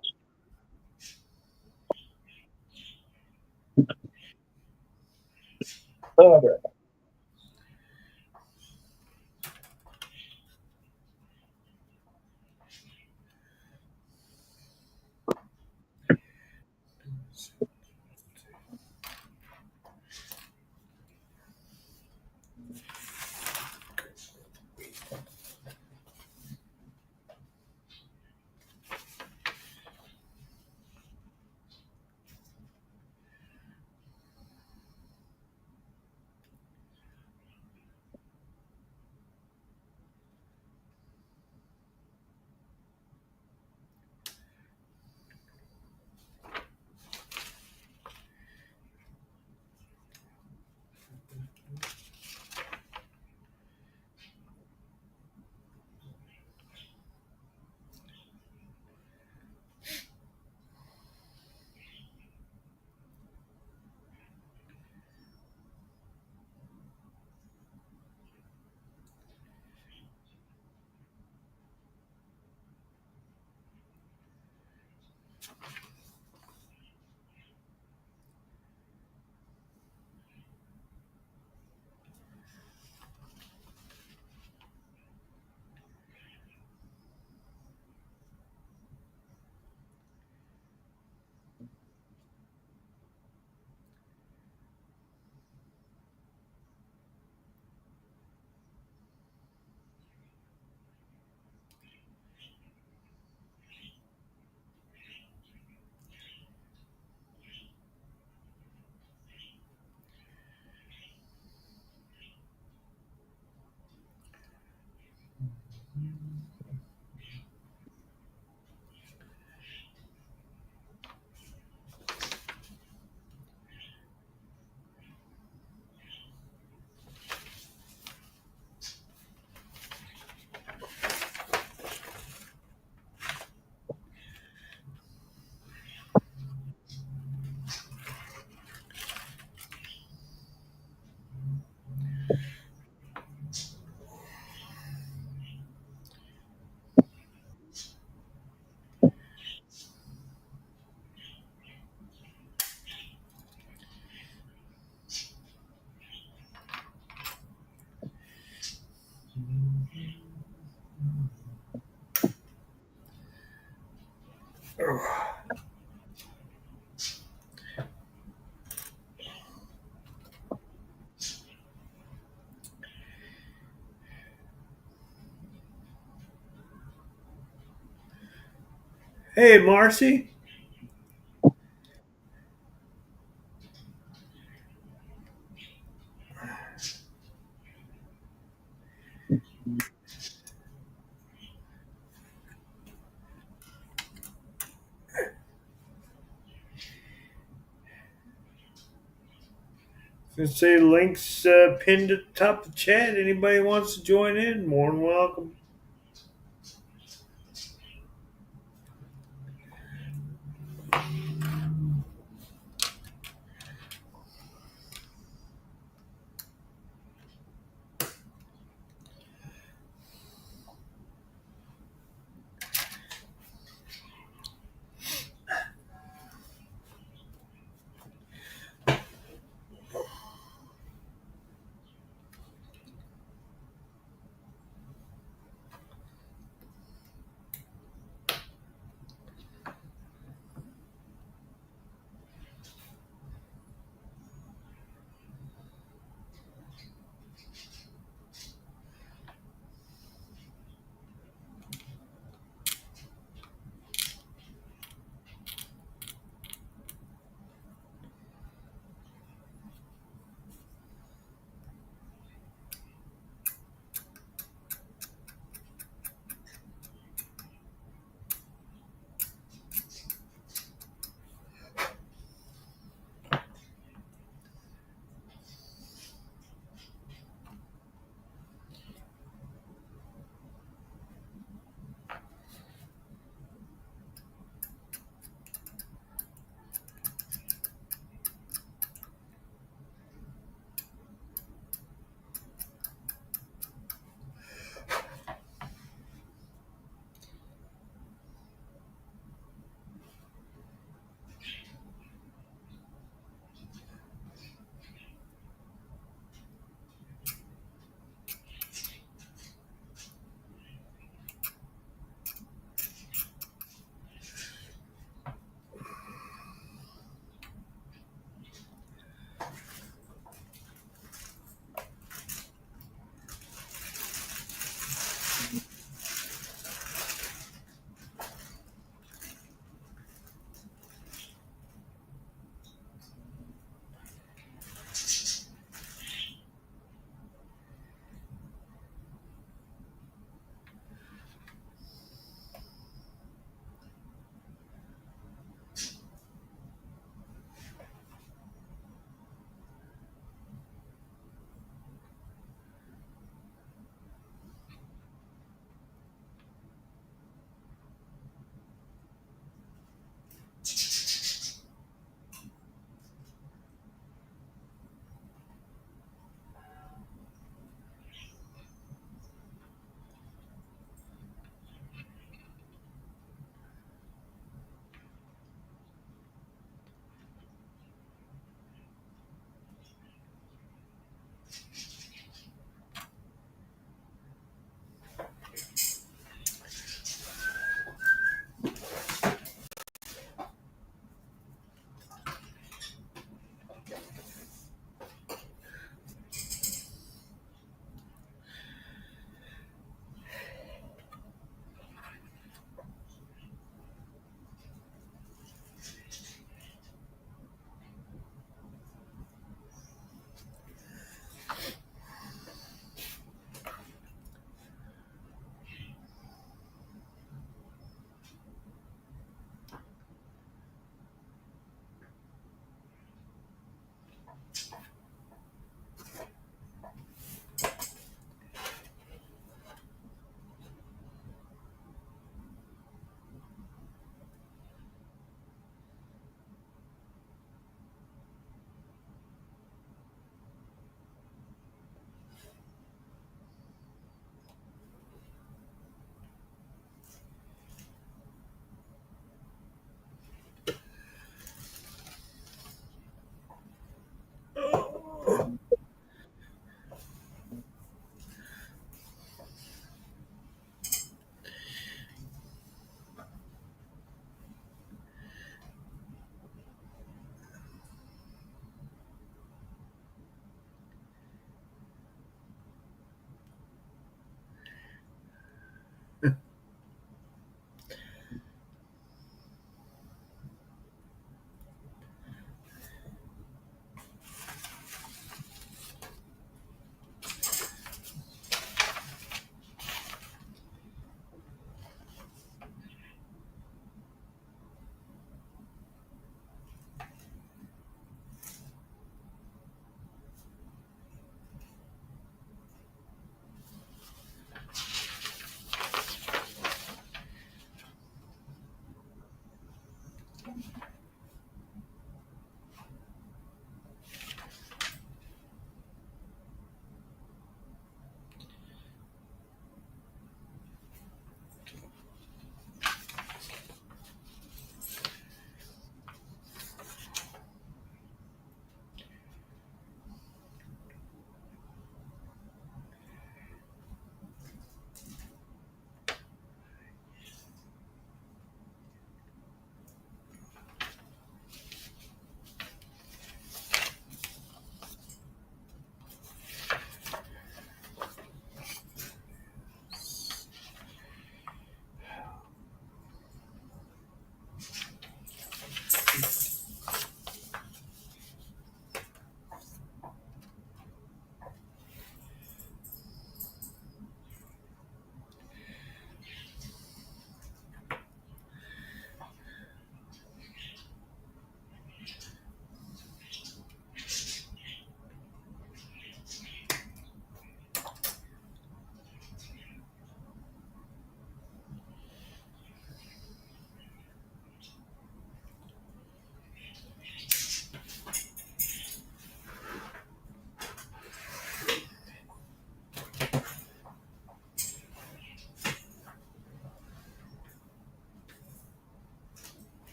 Hey, Marcy. Gonna say links pinned at the top of the chat. Anybody wants to join in, more than welcome.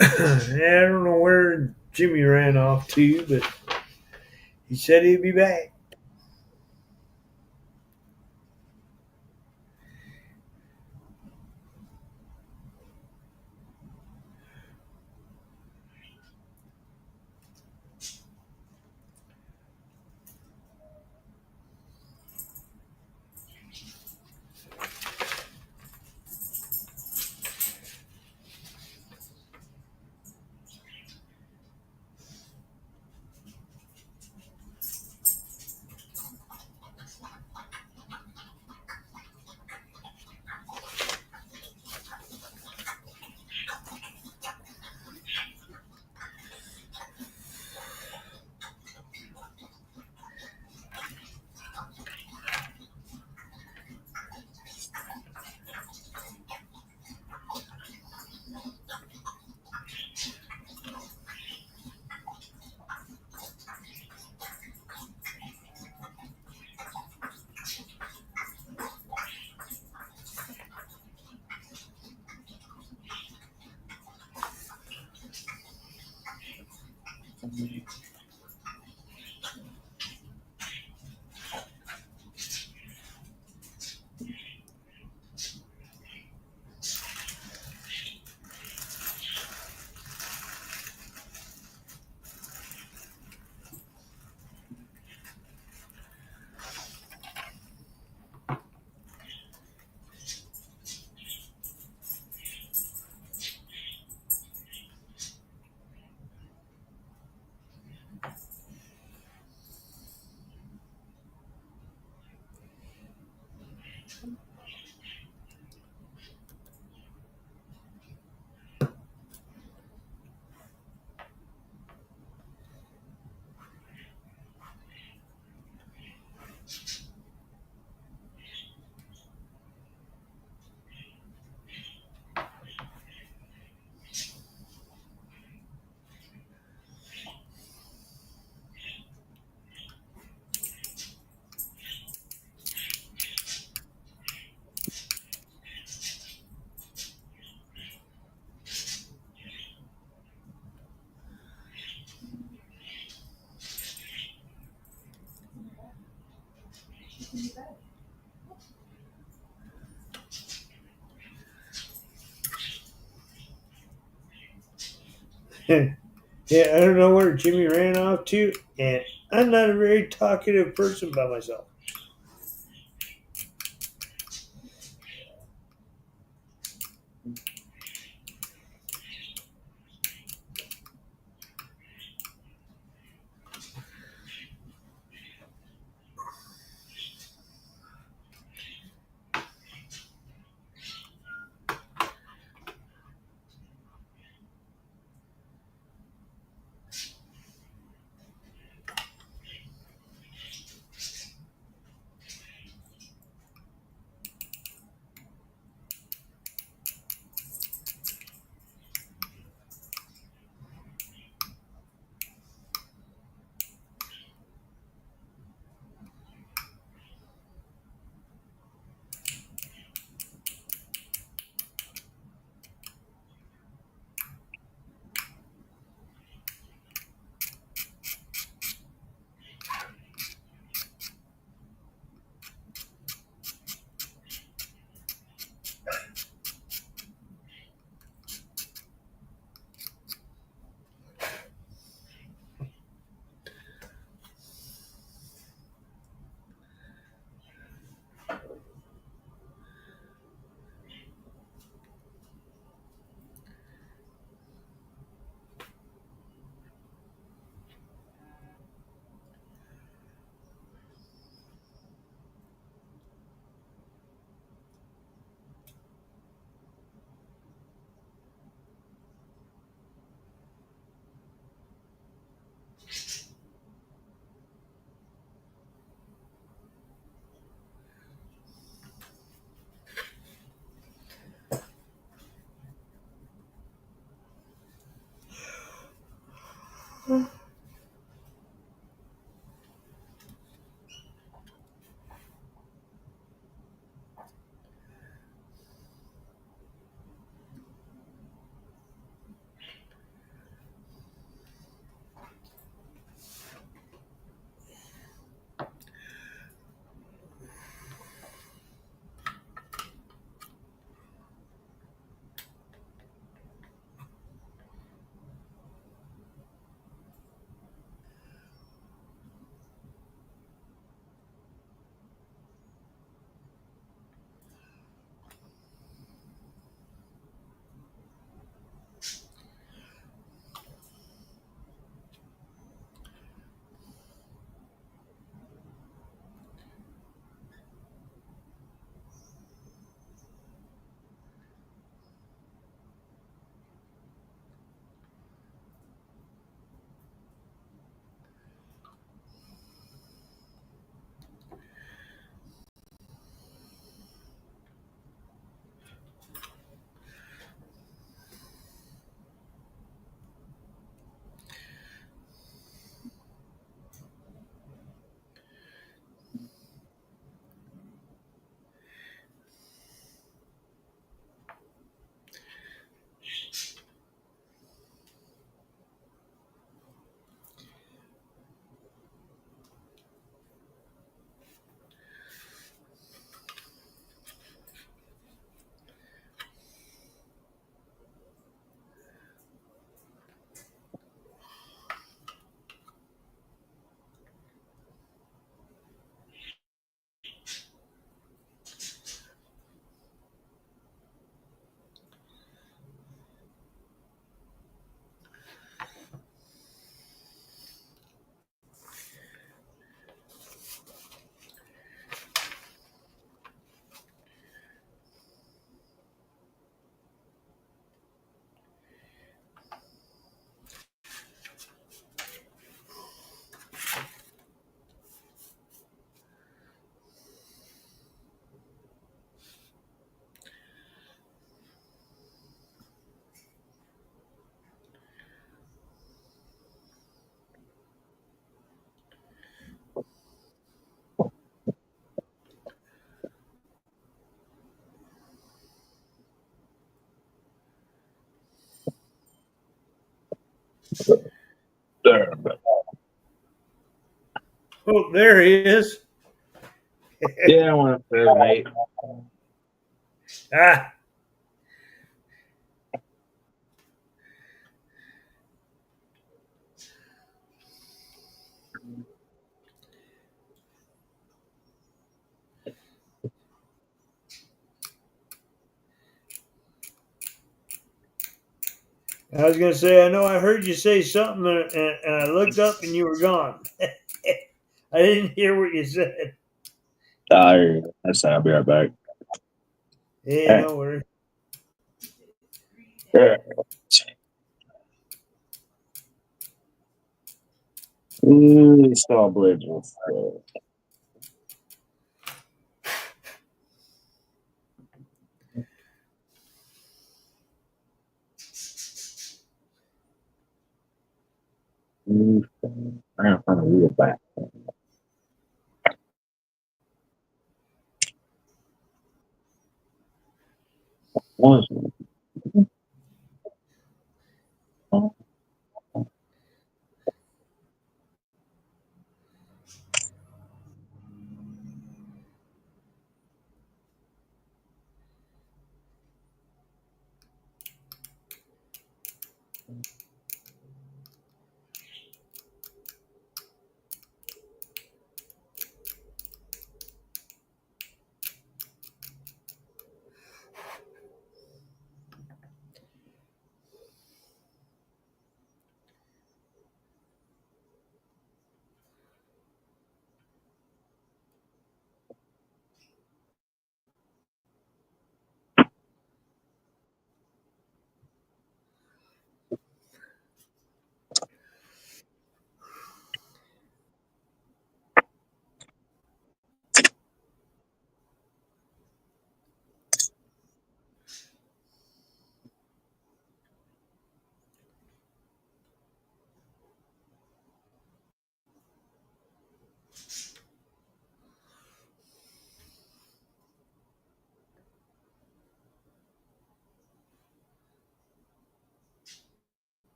I don't know where Jimmy ran off to, but he said he'd be back. Yeah, I don't know where Jimmy ran off to, and I'm not a very talkative person by myself. There. Oh, there he is. Yeah, I went up there, mate. Ah, I was gonna say, I know I heard you say something, and I looked up and you were gone. I didn't hear what you said. I said I'll be right back. Hey, no worries. Yeah. Saw Bridges. I'm gonna find a real back. Was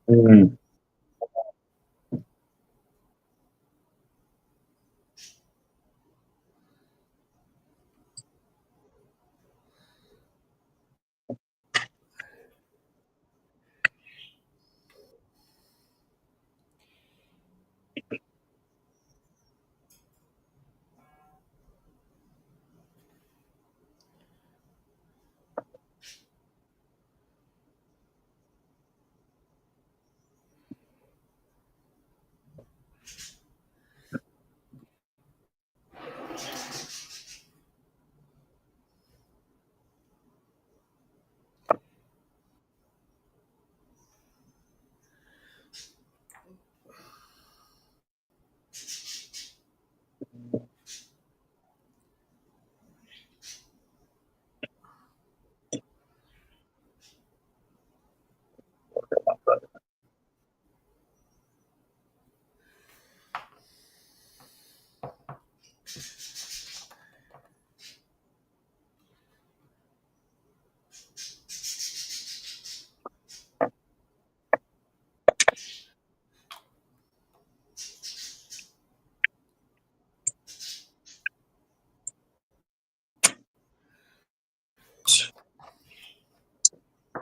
mm.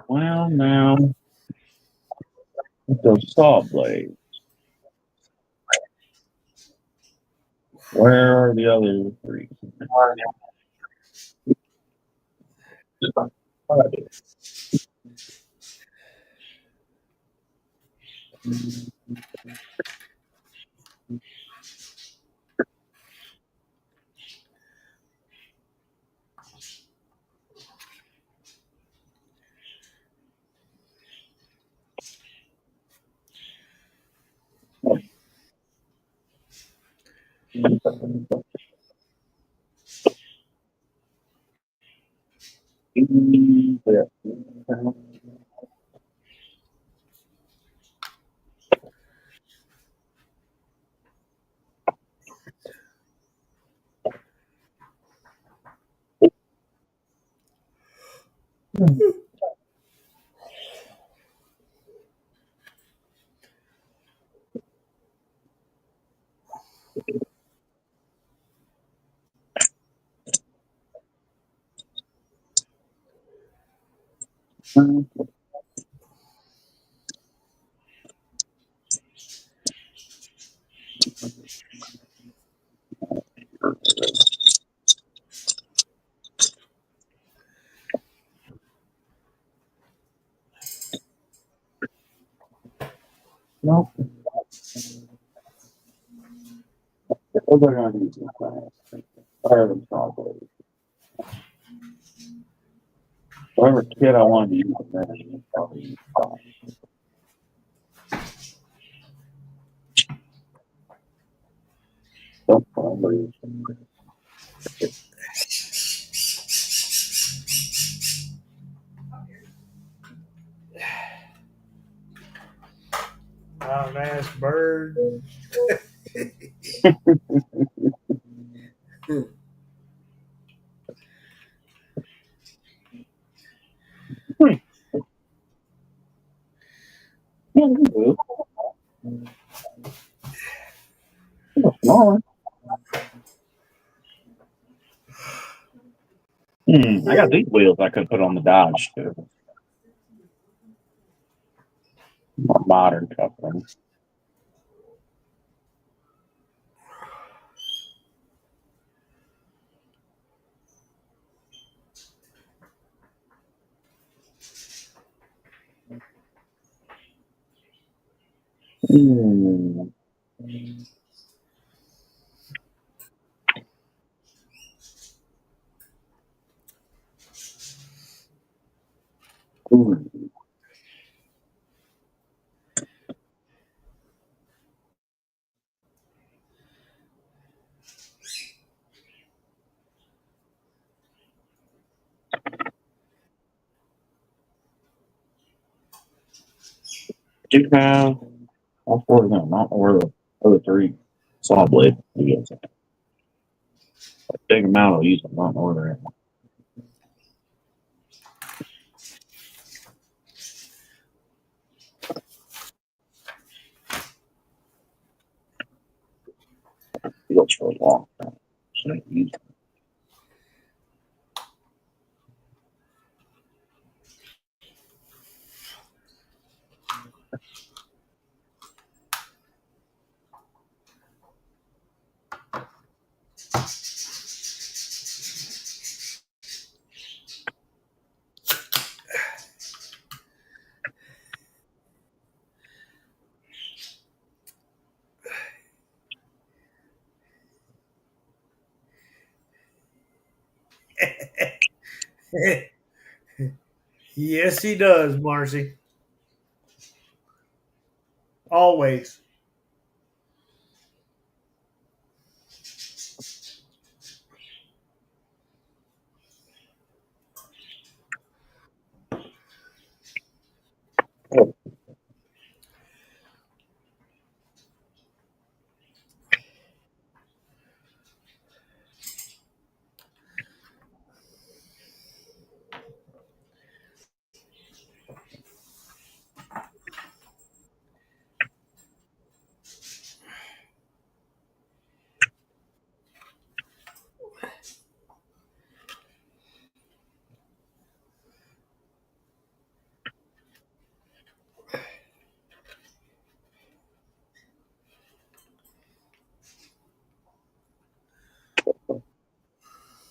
Well, now those saw blades. Where are the other three? Nope. Those are going to be some things. Fire them strawberries. Whatever kid I wanted to use it, then probably use it. Don't strawberries. Oh, nice bird. Yeah, you do. It's smaller. I got these wheels I could put on the Dodge too. More modern coupling. Hmm. Ooh. Do you have all four of them? Not or the other three saw blade. You guys big amount of use them, not ordering. Feels for a long time. So I use them. Yes, he does, Marcy. Always.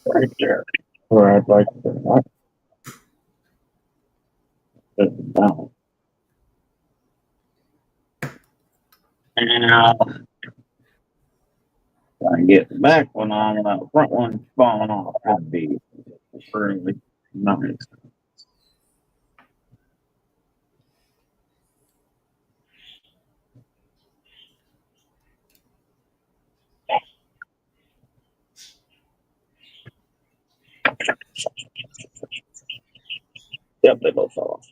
Right there. Where I'd like to not put them down. Now I can get the back one on without the front one falling off. That'd be really nice. Yep, they both fell off.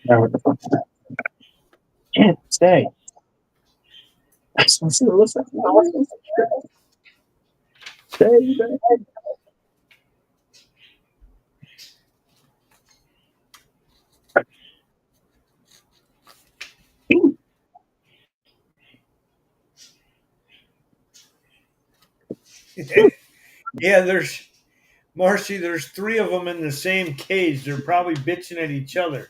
Now what the fuck? Can't stay. Listen. Stay. Yeah, there's Marcy. There's 3 of them in the same cage. They're probably bitching at each other.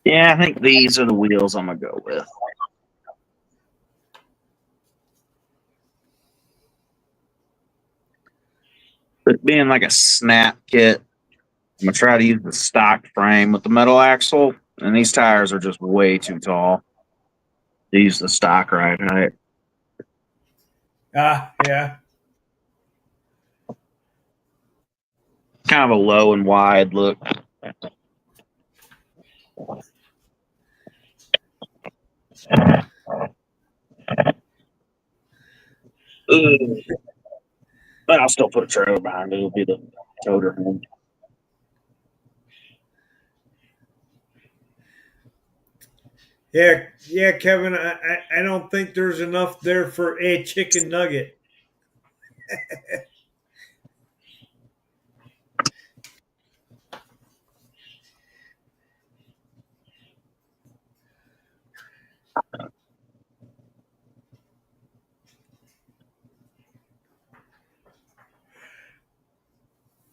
Yeah, I think these are the wheels I'm gonna go with. But being like a snap kit, I'm gonna try to use the stock frame with the metal axle, and these tires are just way too tall to use the stock right. Ah, yeah. Kind of a low and wide look. Ugh. But I'll still put a trailer behind it. It'll be the toter home. Yeah, Kevin. I don't think there's enough there for a chicken nugget.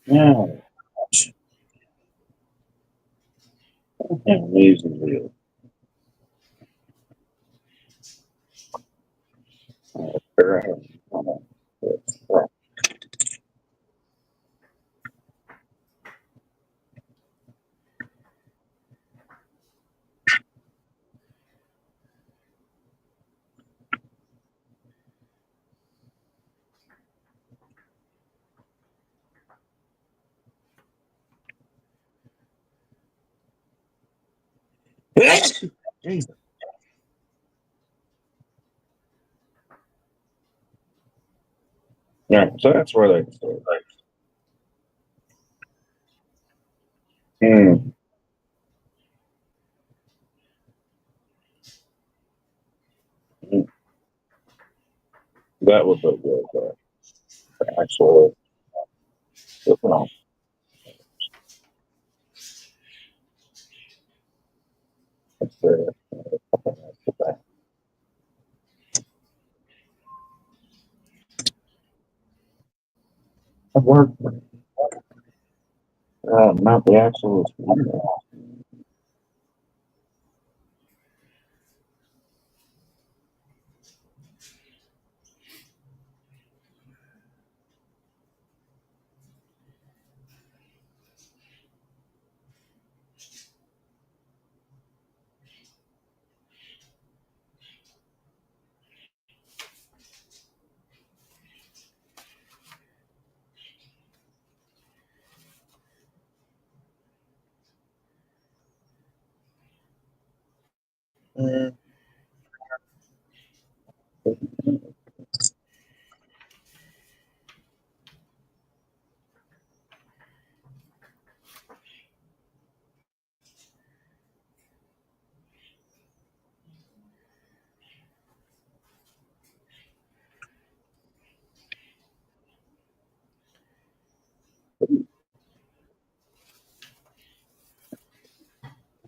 Yeah. And leaves the wheel. Jesus. Yeah, so that's where they. Hmm. That would look good. The actual. No. That's the. That worked. Not the actual.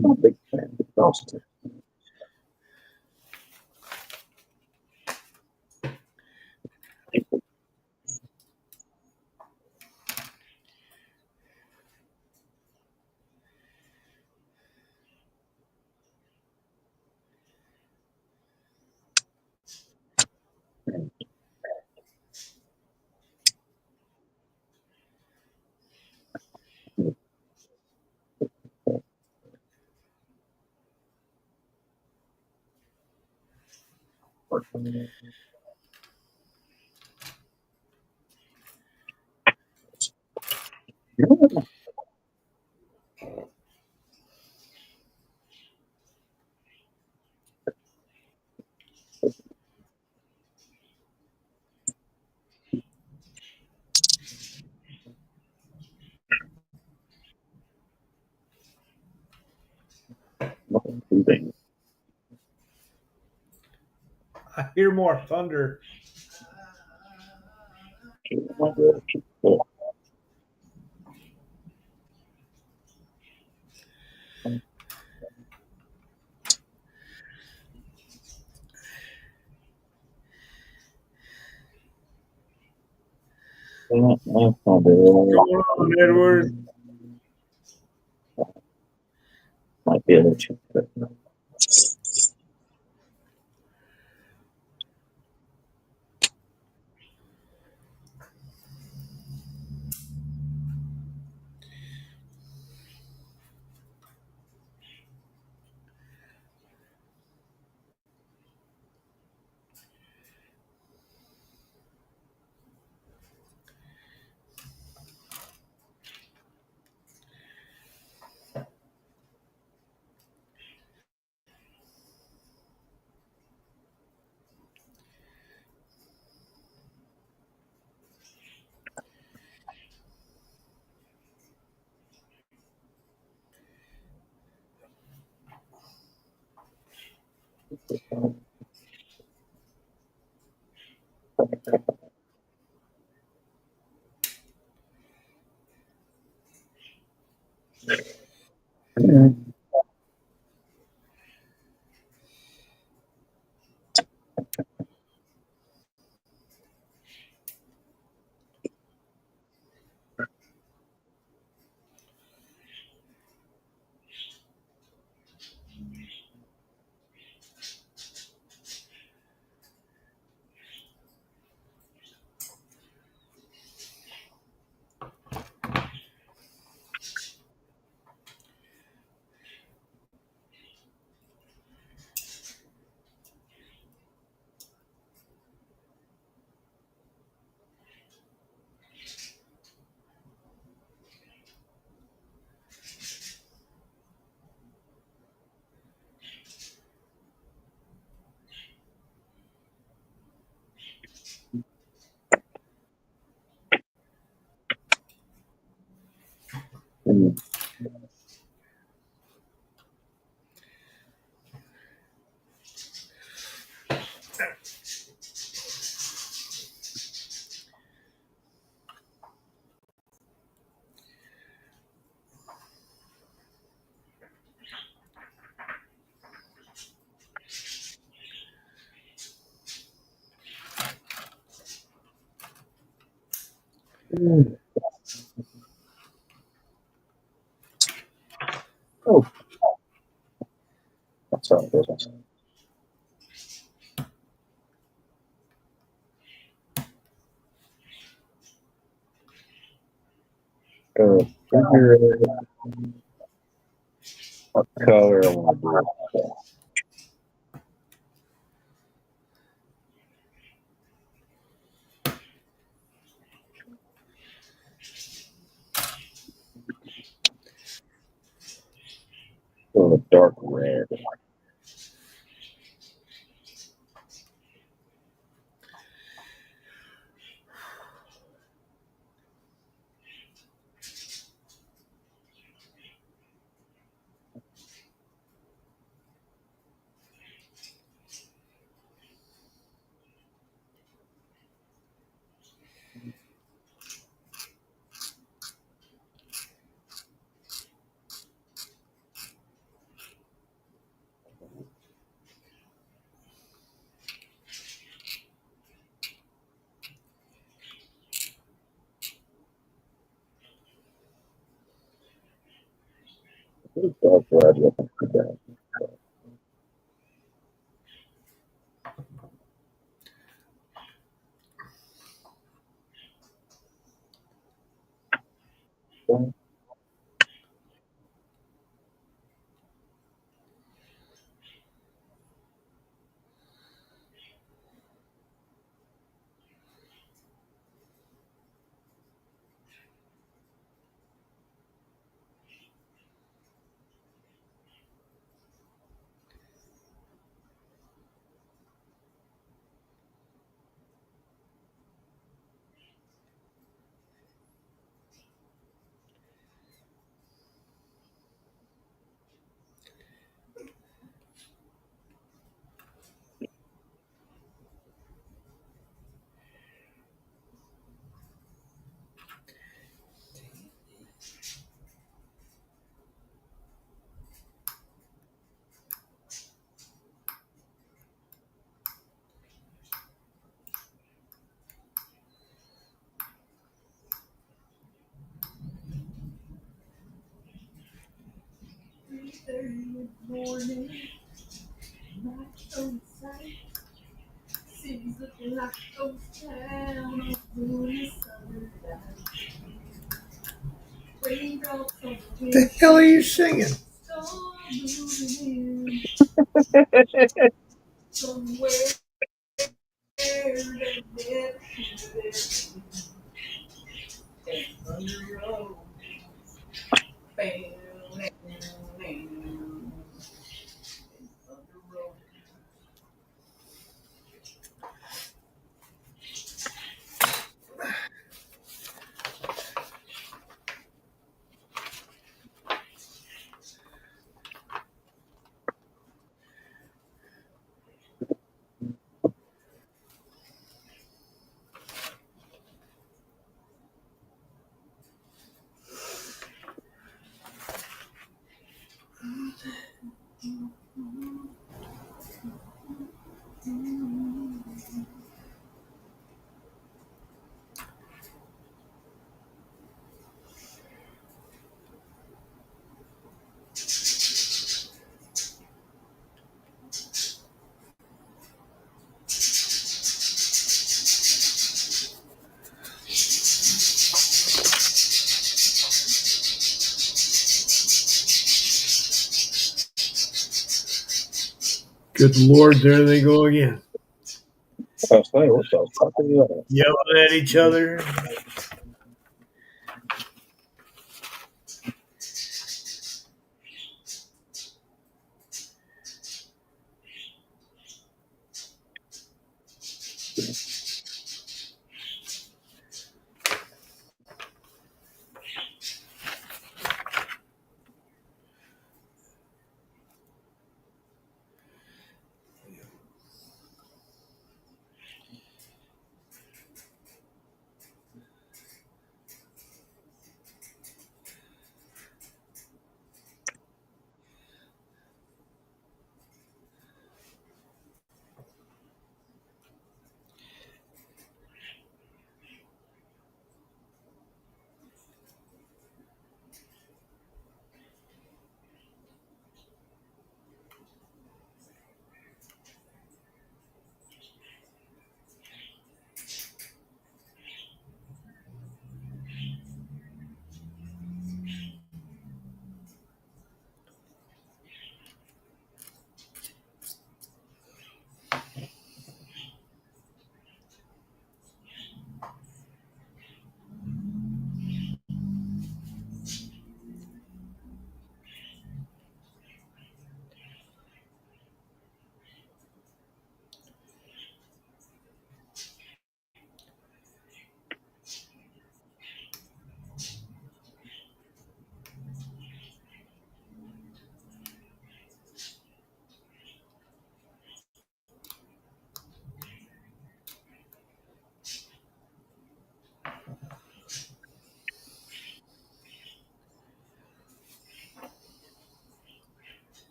I'm a big fan of Boston. I hear more thunder. That's not What's bad. going on, Edward? Might be able to. Oh, that's all good. Figure what color I want to do. Go with dark red. Dark red looking for that. The hell are you singing? Good Lord, there they go again. I was like, what the fuck is that? Yelling at each other.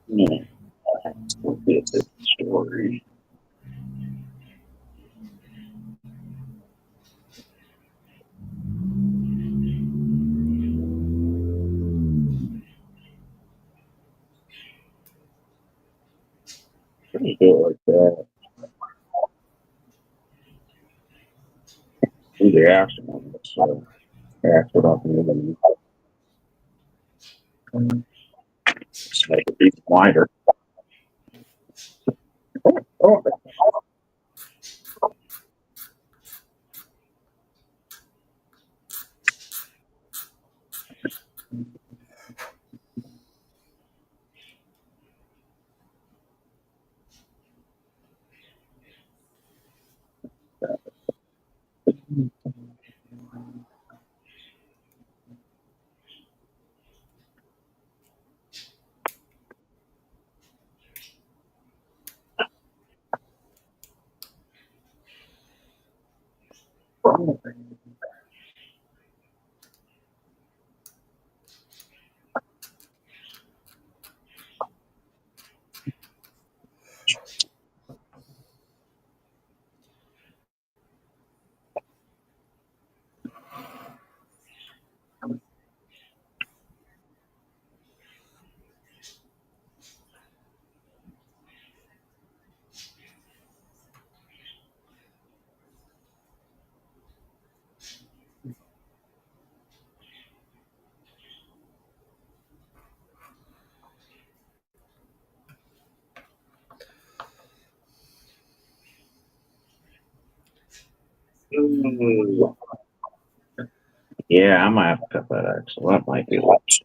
No, we'll get the story. Just do it like that. Do the axle. So axle up and then just make it even wider. Oh, ooh. Yeah, I might have to cut that axle. That might be less.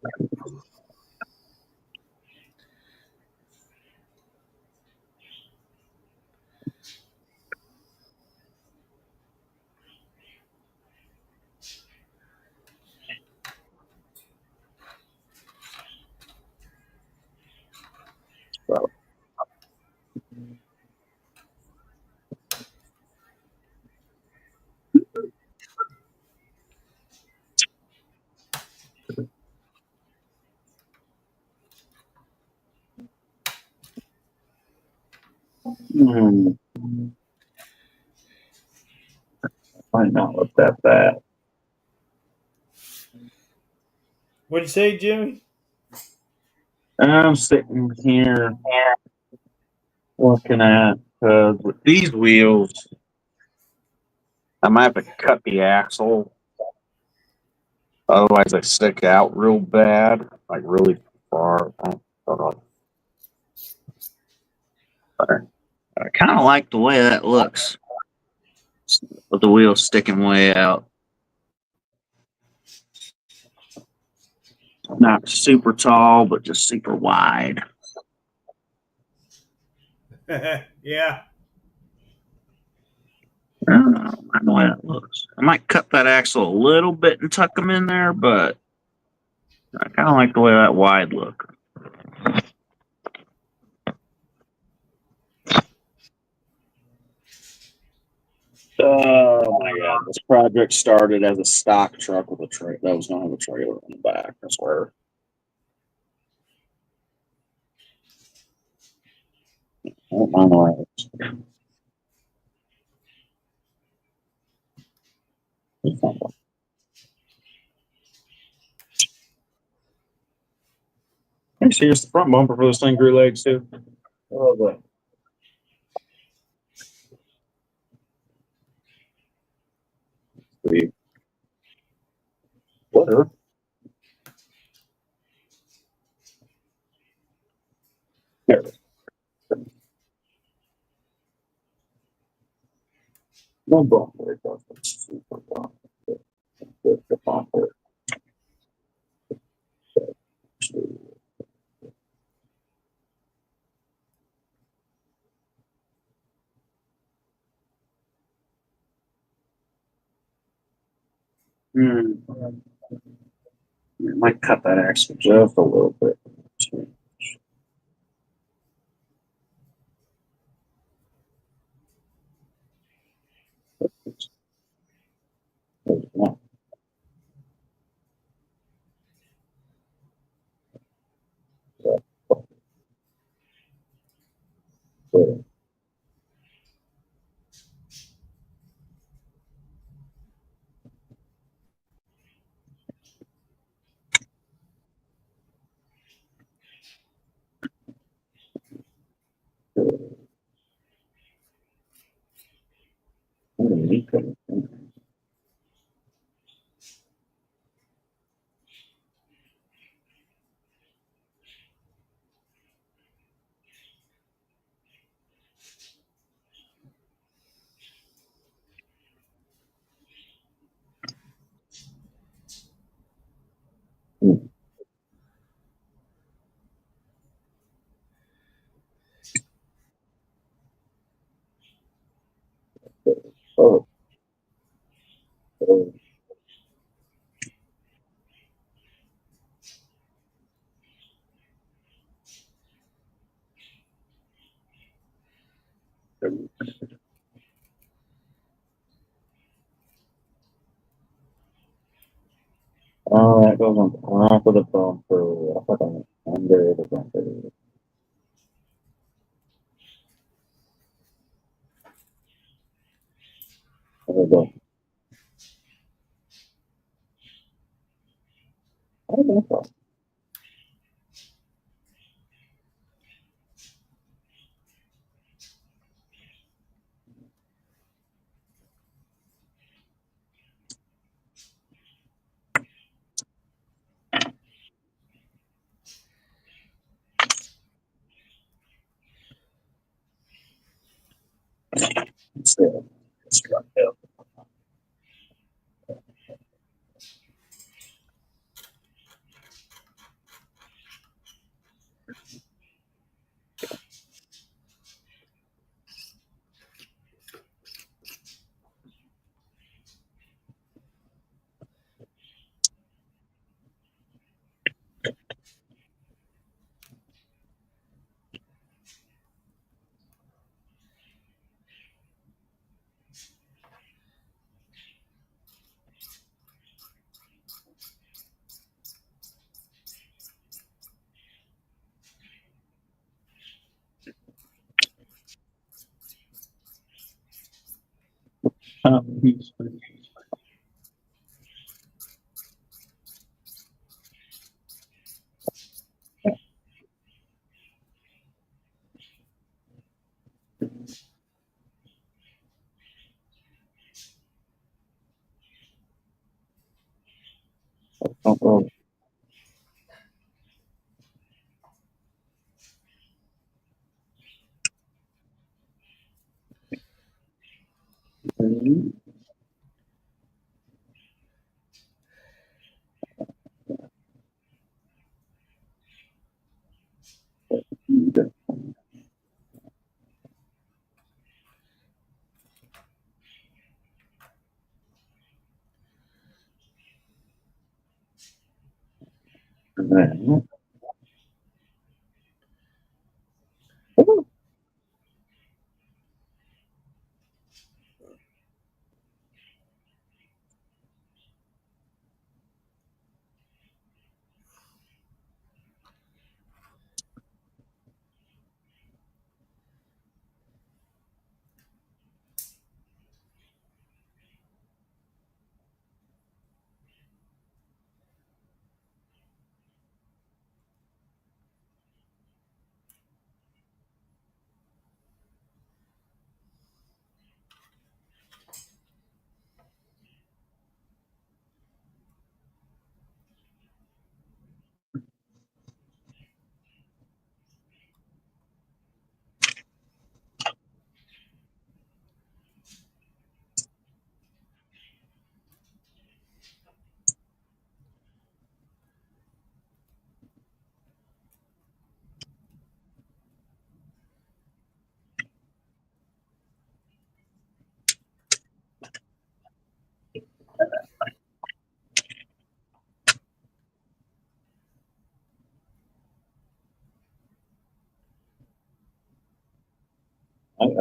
So, hmm, might not look that bad. What'd you say, Jimmy? I'm sitting here looking at with these wheels, I might have to cut the axle. Otherwise, they stick out real bad, like really far. I don't know. I kind of like the way that looks, with the wheels sticking way out. Not super tall, but just super wide. Yeah. I don't know. I like the way that looks. I might cut that axle a little bit and tuck them in there, but I kind of like the way that wide look. Oh my god! This project started as a stock truck with a trailer that was going to have a trailer in the back. I swear. I don't mind the way it looks. Hey, see, here's the front bumper for this thing grew legs too. Oh boy. See. Whatever. There it is. No bumper. It doesn't. Super bumper. The bumper. Hmm. Might cut that axle just a little bit. Oh, that goes on top of the bumper. I thought I went under the bumper. There we go. I don't know. It's there. It's right there. He's oh,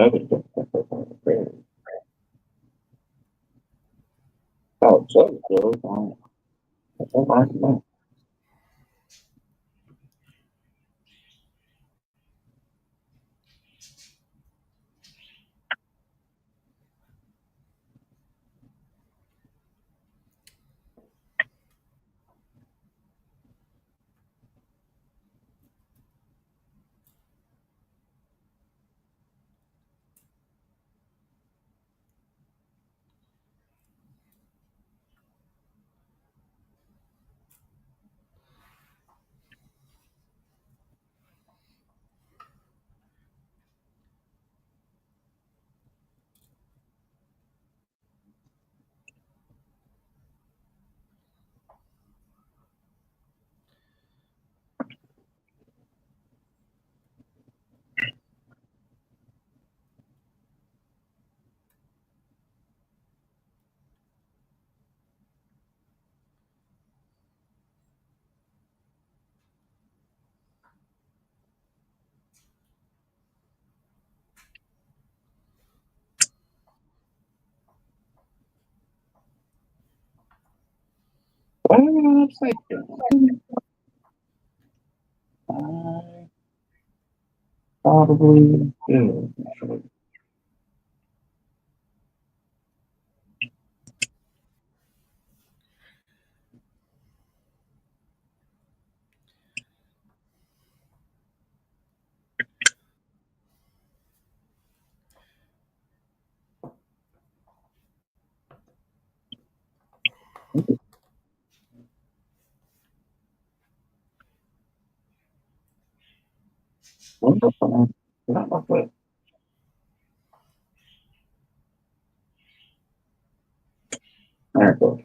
I would go. Oh, so good. Oh, my. Why am I upside down? I probably do. Wonderful. Not my foot. There it goes.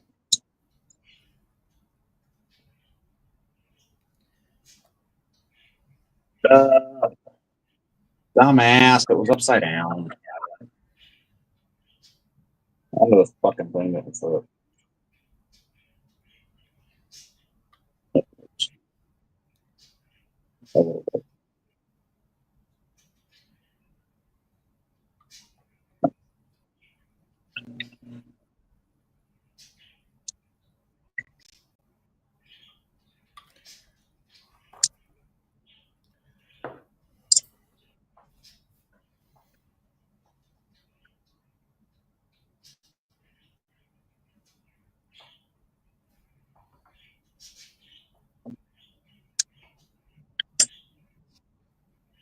Dumbass, it was upside down. I know this fucking thing that was up. A little bit.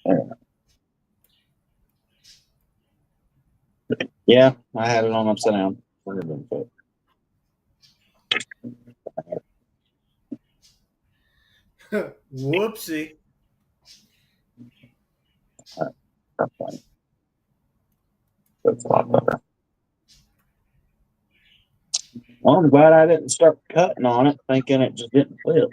There. Yeah, I had it on upside down. Weird little foot. Whoopsie. That's fine. That's a lot better. Well, I'm glad I didn't start cutting on it, thinking it just didn't flip.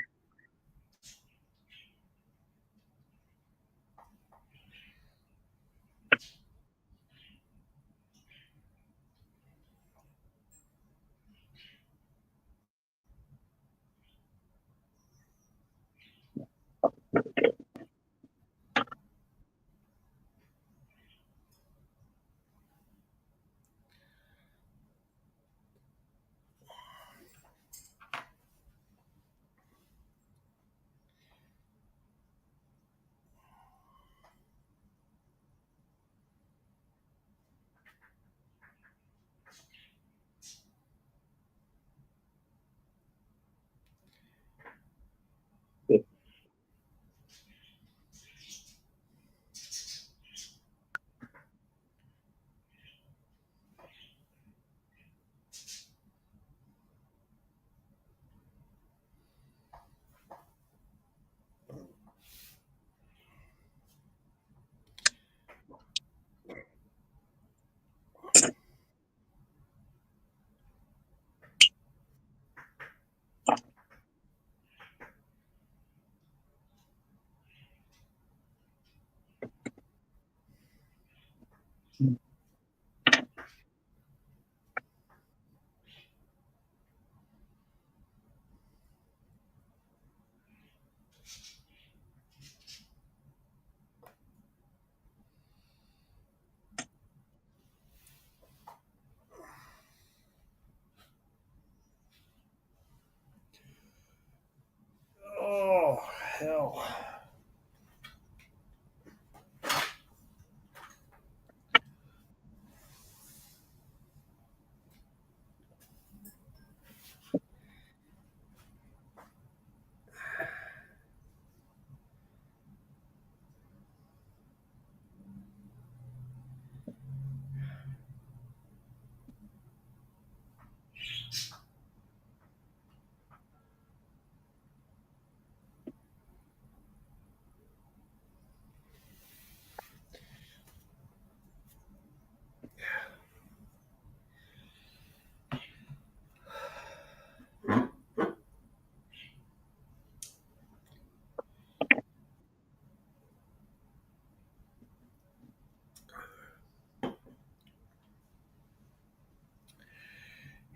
Oh, hell.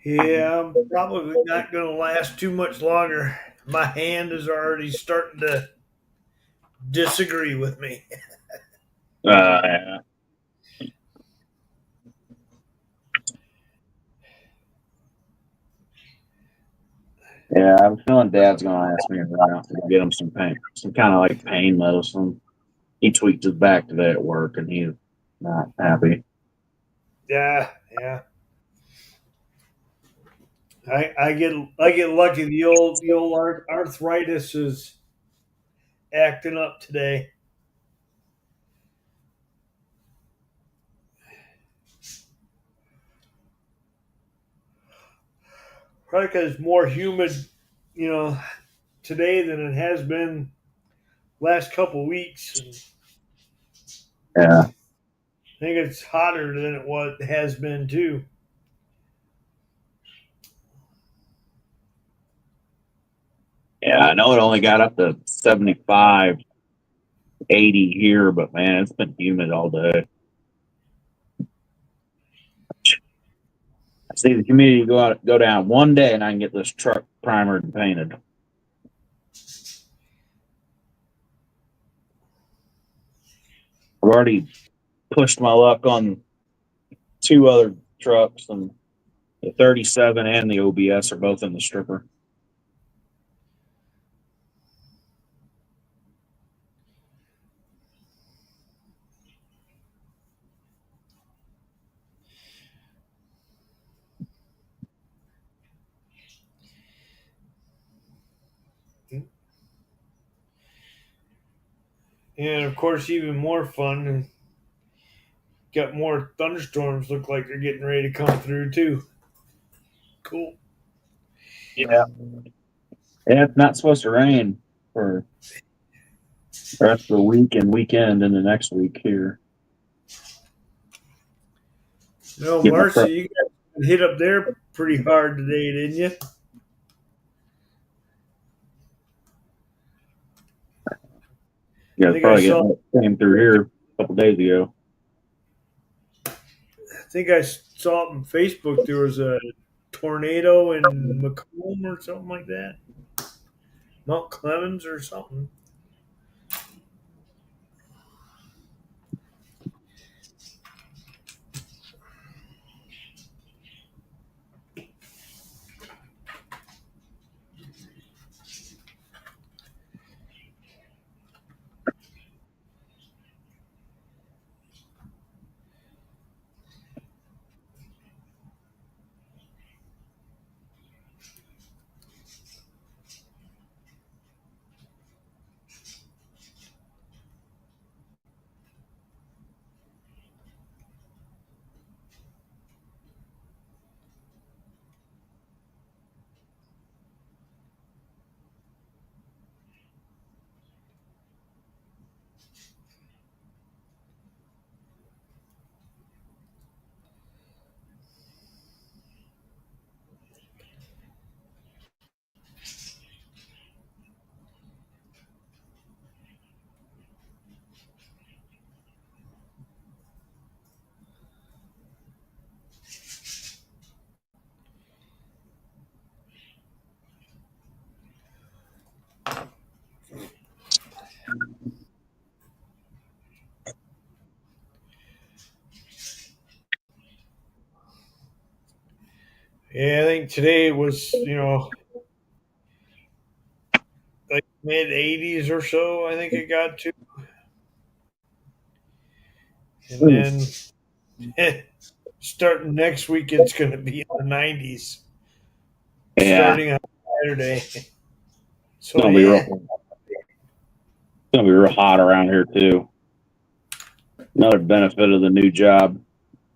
Yeah, I'm probably not going to last too much longer. My hand is already starting to disagree with me. Yeah. Yeah, I was feeling Dad's gonna ask me around to get him some pain, some kind of like pain medicine. He tweaked his back today at work, and he's not happy. Yeah, yeah. I get lucky. The old arthritis is acting up today. Probably because it's more humid, you know, today than it has been last couple weeks. And Yeah, I think it's hotter than it has been too. yeah. I know it only got up to 75, 80 here, but man, it's been humid all day. I see the humidity go down one day, and I can get this truck primered and painted. I've already pushed my luck on 2 other trucks, and the 37 and the OBS are both in the stripper. And of course, even more fun. Got more thunderstorms. Look like they're getting ready to come through too. Cool. Yeah, yeah. It's not supposed to rain for the rest of the week and weekend and the next week here. No, Get my Marcy, truck. you got hit up there pretty hard today, didn't you? Yeah, I it's think I probably saw. getting came through here a couple days ago. I think I saw it on Facebook. There was a tornado in Macomb or something like that. Mount Clemens or something. Yeah, I think today was, like mid 80s or so. I think it got to, and then starting next week, it's going to be in the 90s. Yeah, Starting on Saturday. it's So gonna be yeah, real hot around here too. Another benefit of the new job.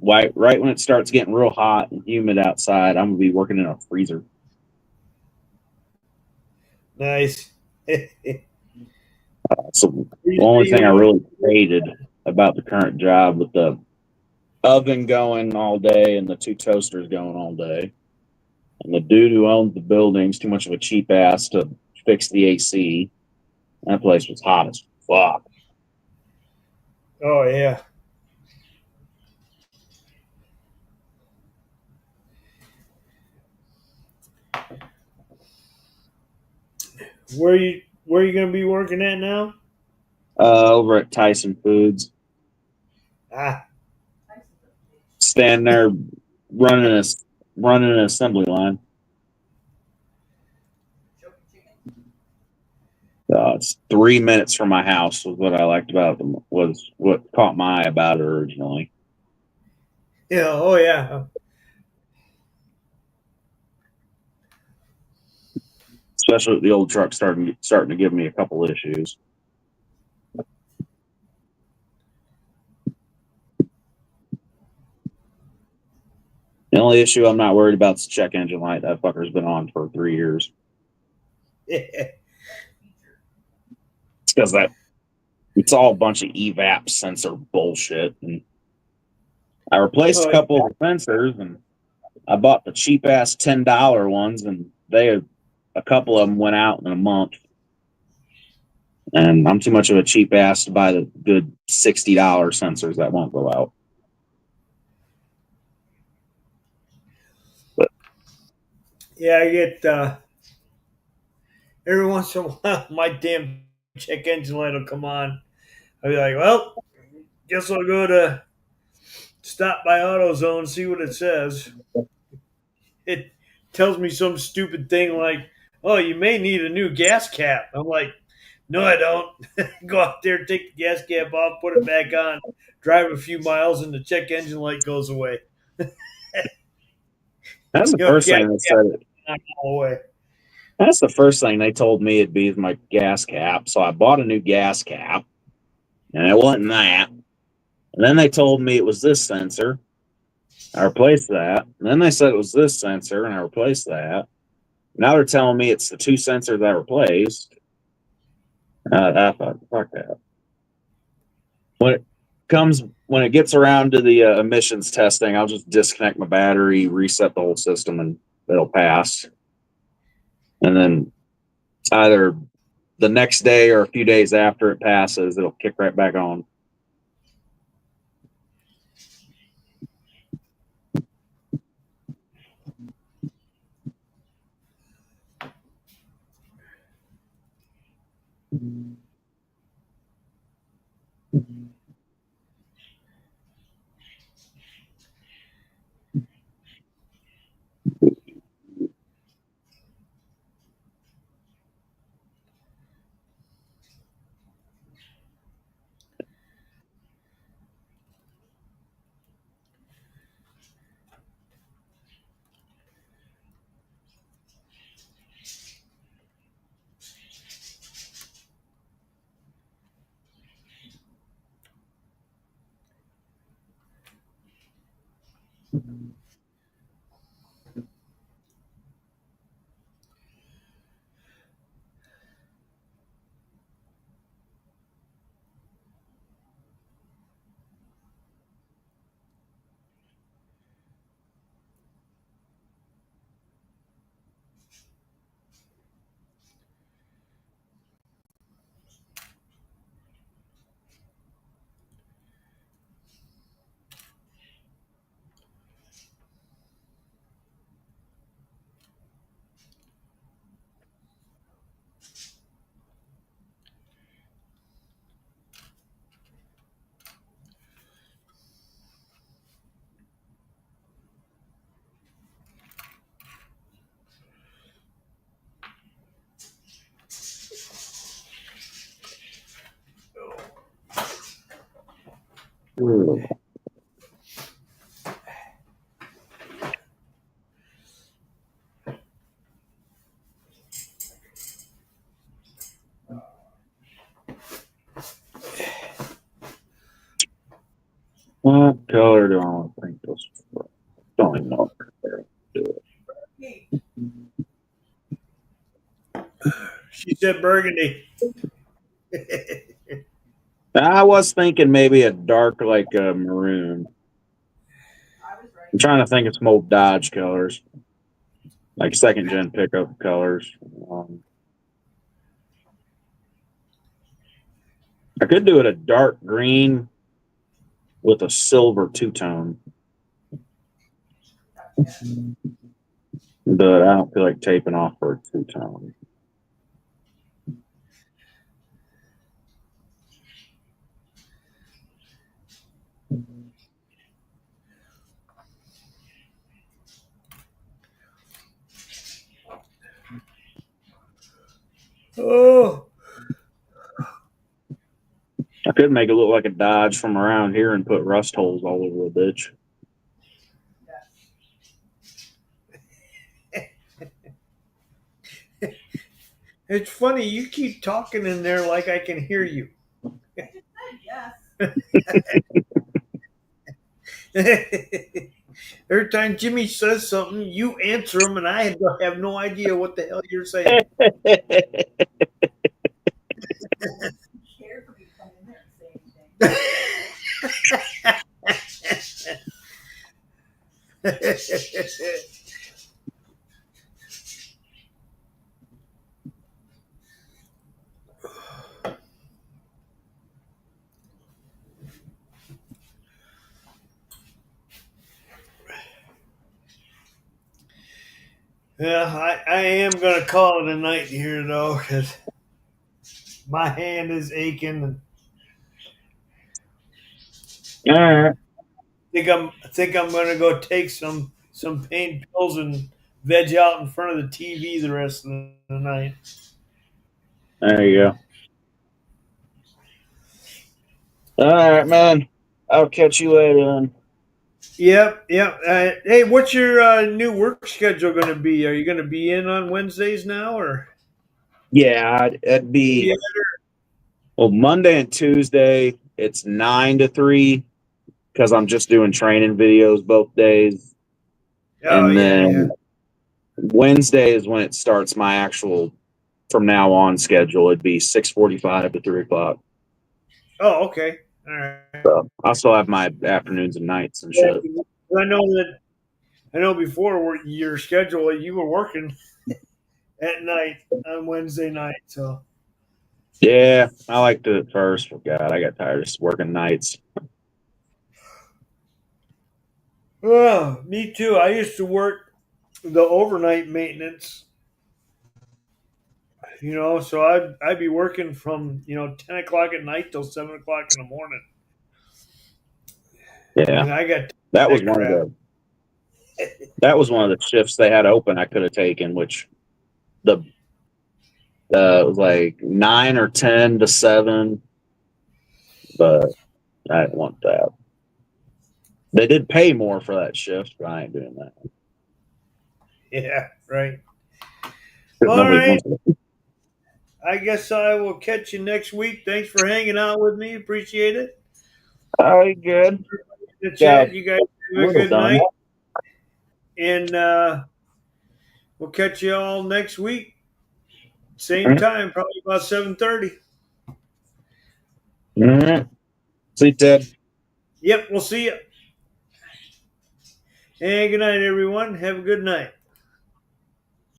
Right when it starts getting real hot and humid outside, I'm gonna be working in a freezer. nice. So the only thing I really hated about the current job with the oven going all day and the 2 toasters going all day, and the dude who owns the building's too much of a cheap ass to fix the AC. That place was hot as fuck. Oh yeah. Where you going to be working at now? Over at Tyson Foods, Ah, standing there running a running an assembly line. It's 3 minutes from my house was what I liked about them. Was what caught my eye about it originally. Yeah. Oh yeah. Especially with the old truck starting to give me a couple issues. The only issue I'm not worried about is the check engine light. That fucker's been on for 3 years. It's because it's all a bunch of evap sensor bullshit. And I replaced a couple of sensors, and I bought the cheap ass $10 ones, and a couple of them went out in a month. And I'm too much of a cheap ass to buy the good $60 sensors that won't go out. But Yeah, I get every once in a while my damn check engine light will come on. I'll be like, well, guess I'll go to stop by AutoZone, see what it says. It tells me some stupid thing like, oh, you may need a new gas cap. I'm like, no, I don't. Go out there, take the gas cap off, put it back on, drive a few miles, and the check engine light goes away. that's the first thing they said. Away. That's the first thing they told me it'd be my gas cap. So I bought a new gas cap, and it wasn't that. And then they told me it was this sensor. I replaced that. And then they said it was this sensor, and I replaced that. Now they're telling me it's the two sensors I replaced. Fuck that. When it gets around to the emissions testing, I'll just disconnect my battery, reset the whole system, and it'll pass. And then either the next day or a few days after it passes, it'll kick right back on. What color do I want to paint this for? Don't even know what color to do it. She said burgundy. I was thinking maybe a dark, like a maroon. I'm trying to think of some old Dodge colors, like second gen pickup colors. I could do it a dark green with a silver two-tone, but I don't feel like taping off for a two-tone. Oh, could make it look like a Dodge from around here and put rust holes all over the bitch. It's funny, you keep talking in there like I can hear you. Every time Jimmy says something, you answer him, and I have no idea what the hell you're saying. Yeah, I am going to call it a night here, though, because my hand is aching. And All right. I think I'm going to go take some pain pills and veg out in front of the TV the rest of the night. There you go. All right, man. I'll catch you later then. Yep. Hey, what's your new work schedule going to be? Are you going to be in on Wednesdays now, or? Yeah, it'd be well Monday and Tuesday. It's 9 to 3 because I'm just doing training videos both days, Oh, and then yeah. Wednesday is when it starts my actual from now on schedule. It'd be 6:45 to 3 o'clock. Oh, okay. All right. So I still have my afternoons and nights and shit. I know before your schedule, you were working at night on Wednesday night. So Yeah, I liked it at first, but God, I got tired of just working nights. oh, me too. I used to work the overnight maintenance. So I'd be working from 10 o'clock at night till 7 o'clock in the morning. Yeah, And I got that was that one of crap. the shifts they had open. I could have taken, which the was like 9 or 10 to 7, but I didn't want that. They did pay more for that shift, but I ain't doing that. Yeah, right. 'Cause All nobody right. wants it. I guess I will catch you next week. Thanks for hanging out with me. Appreciate it. All right, good. The chat. You guys have a Little good done. night. And we'll catch you all next week. Same Mhm. time, probably about 7:30. All right. See you, Ted. Yep, we'll see you. And good night, everyone. Have a good night.